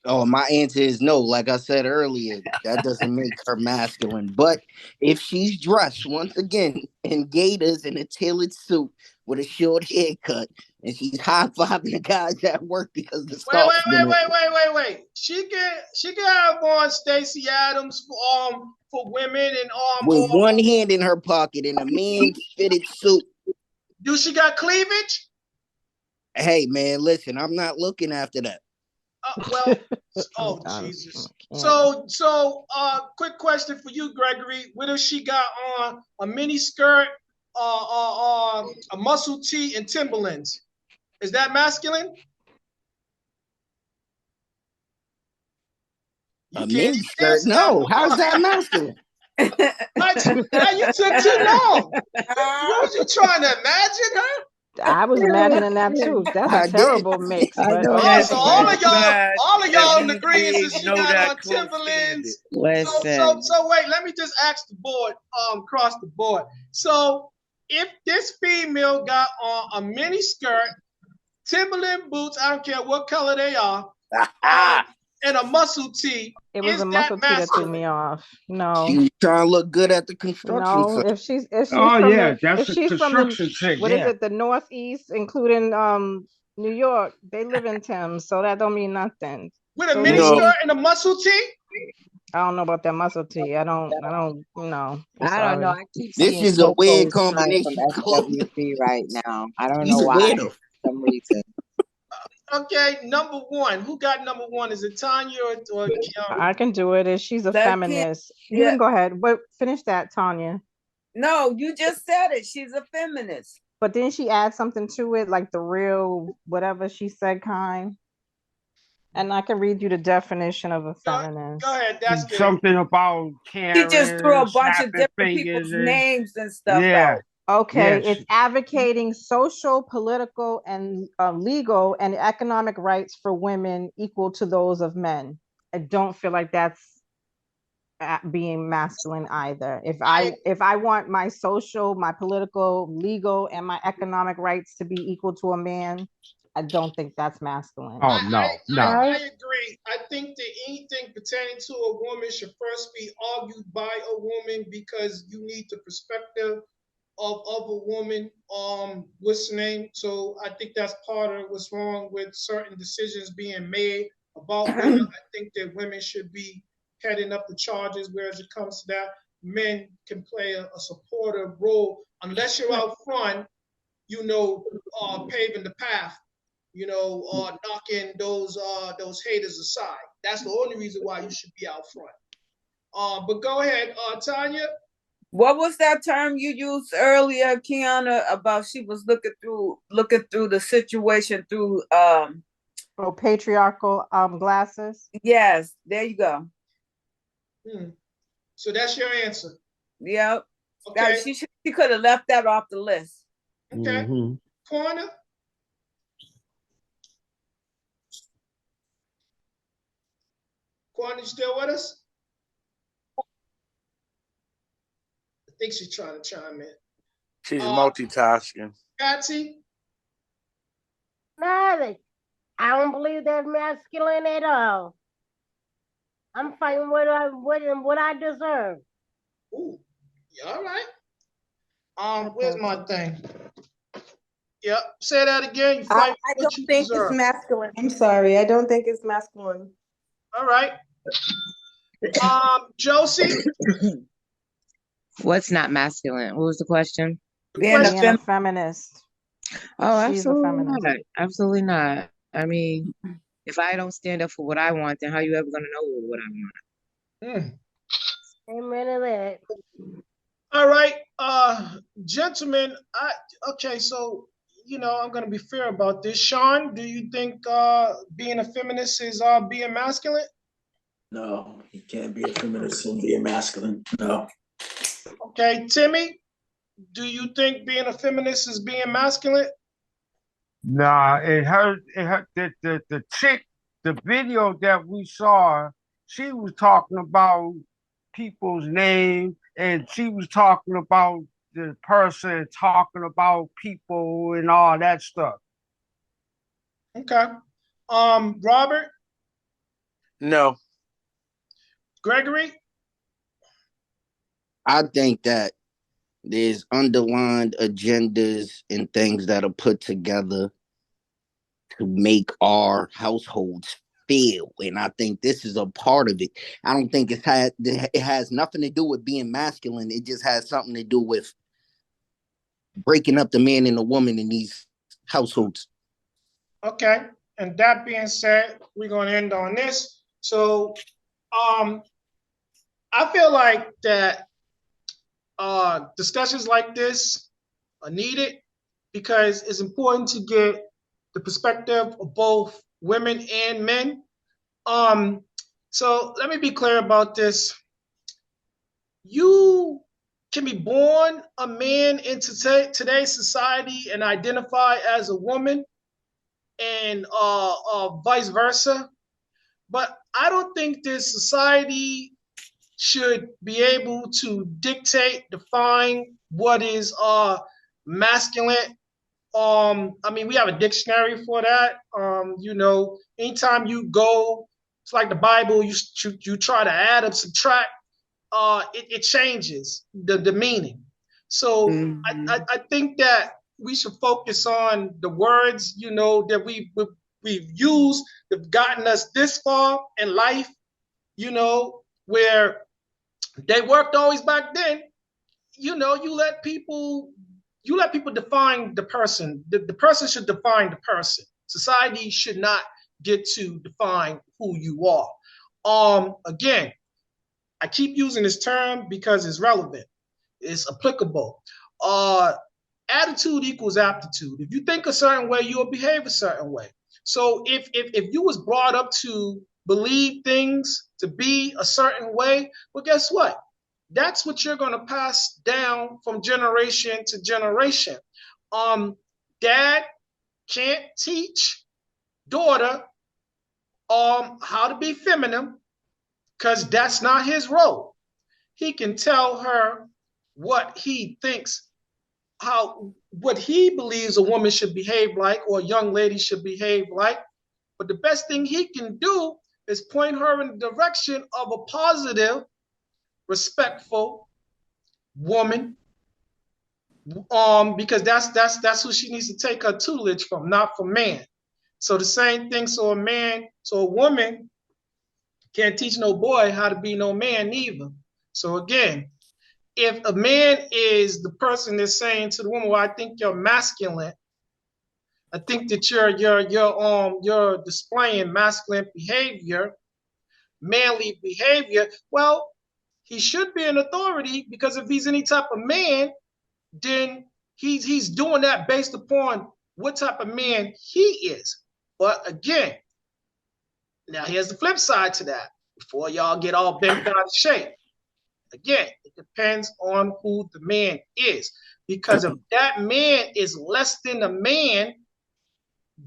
Oh, my answer is no. Like I said earlier, that doesn't make her masculine. But if she's dressed once again in gaiters and a tailored suit with a short haircut, and she's high fiving the guys at work because the staff. Wait. She can have on Stacey Adams for women and with one hand in her pocket in a man's fitted suit. Do she got cleavage? Hey man, listen, I'm not looking after that. Jesus. So, quick question for you, Gregory. What if she got on a mini skirt, a muscle tee, and Timberlands? Is that masculine? A mini skirt? No. How's that masculine? Now you took too long. What was you trying to imagine her? I was imagining that too. That's a terrible mix. But so all of y'all in agreement since she got on Timberlands. So wait, let me just ask the board, across the board. So if this female got on a mini skirt, Timberland boots, I don't care what color they are, and a muscle tee. It was a muscle tee that threw me off. No. She was trying to look good at the construction site. If she's that's from construction site. What is it? The Northeast, including New York, they live in Thames, so that don't mean nothing. With a mini skirt and a muscle tee? I don't know about that muscle tee. I don't know. I don't know. I keep this is a weird combination from SWC right now. I don't know why. For some reason. Okay, number one. Who got number one? Is it Tanya or I can do it. She's a feminist. You can go ahead. But finish that, Tanya. No, you just said it. She's a feminist. But didn't she add something to it, like the real whatever she said kind? And I can read you the definition of a feminist. Go ahead. That's good. Something about He just threw a Karen, bunch of snapping different people's fingers, and names and stuff yeah, out. Okay, yes. it's advocating social, political, and legal and economic rights for women equal to those of men. I don't feel like that's being masculine either. If I want my social, my political, legal, and my economic rights to be equal to a man, I don't think that's masculine. Oh no, no. I agree. I think that anything pertaining to a woman should first be argued by a woman because you need the perspective of a woman. What's the name? So I think that's part of what's wrong with certain decisions being made about women. I think that women should be heading up the charges, whereas it comes to that, men can play a supportive role unless you're out front, paving the path, knocking those haters aside. That's the only reason why you should be out front. But go ahead, Tanya. What was that term you used earlier, Kiana, about she was looking through the situation through patriarchal glasses? Yes, there you go. So that's your answer. Yep. Okay. She could have left that off the list. Okay. Mm-hmm. Corner. Corner, you still with us? I think she's trying to chime in. She's multitasking. Patsy? Nothing. I don't believe they're masculine at all. I'm fighting what I deserve. Ooh, all right. Where's my thing? Yep. Say that again. You fight I what don't you think deserve. it's masculine. I'm sorry. I don't think it's masculine. All right. Josie? What's not masculine? What was the question? Being a feminist. Oh, She's absolutely a feminist. not. Absolutely not. I mean, if I don't stand up for what I want, then how you ever gonna know what I want? Amen to that. All right, gentlemen. Okay, so I'm gonna be fair about this. Sean, do you think being a feminist is being masculine? No, you can't be a feminist and be a masculine. No. Okay, Timmy, do you think being a feminist is being masculine? Nah, the chick, the video that we saw, she was talking about people's name, and she was talking about the person talking about people and all that stuff. Okay. Robert? No. Gregory? I think that there's underlined agendas and things that are put together to make our households fail, and I think this is a part of it. I don't think it has nothing to do with being masculine. It just has something to do with breaking up the man and the woman in these households. Okay. And that being said, we're going to end on this. So, I feel like that discussions like this are needed because it's important to get the perspective of both women and men. So let me be clear about this. You can be born a man into today's society and identify as a woman, and vice versa. But I don't think this society should be able to dictate, define what is masculine. I mean, we have a dictionary for that. Anytime you go, it's like the Bible. You try to add or subtract. It changes the meaning. So I think that we should focus on the words, that we've used, that've gotten us this far in life, where they worked always back then. You let people define the person. The person should define the person. Society should not get to define who you are. Again, I keep using this term because it's relevant. It's applicable. Attitude equals aptitude. If you think a certain way, you'll behave a certain way. So if you was brought up to believe things to be a certain way, well, guess what? That's what you're going to pass down from generation to generation. Dad can't teach daughter how to be feminine because that's not his role. He can tell her what he thinks, what he believes a woman should behave like or a young lady should behave like. But the best thing he can do is point her in the direction of a positive, respectful woman, because that's who she needs to take her tutelage from, not from man. So the same thing. So a woman can't teach no boy how to be no man neither. So again, if a man is the person that's saying to the woman, "Well, I think you're masculine. I think that you're displaying masculine behavior, manly behavior." Well, he should be an authority, because if he's any type of man, then he's doing that based upon what type of man he is. But again, now here's the flip side to that. Before y'all get all bent out of shape, again, it depends on who the man is. Because if that man is less than a man,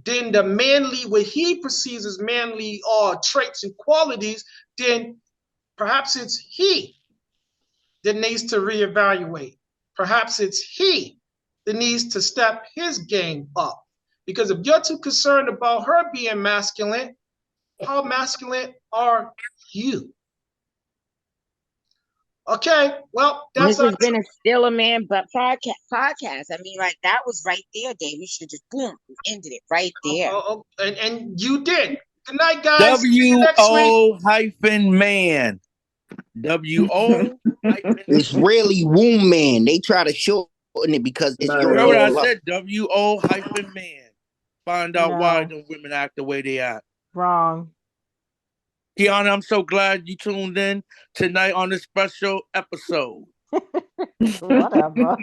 then the manly, what he perceives as manly traits and qualities, then perhaps it's he that needs to reevaluate. Perhaps it's he that needs to step his game up. Because if you're too concerned about her being masculine, how masculine are you? Okay, well, that's This has been a Still a Man but podcast. I mean, like, that was right there, Dave. We should just boom, ended it right there. And you did. Good night, guys. See you next week. WO-man. WO. It's really womb man. They try to shorten it because it's You heard what I your said? WO-man. Find out why the women act the way they act. Wrong. Kiana, I'm so glad you tuned in tonight on this special episode. Whatever.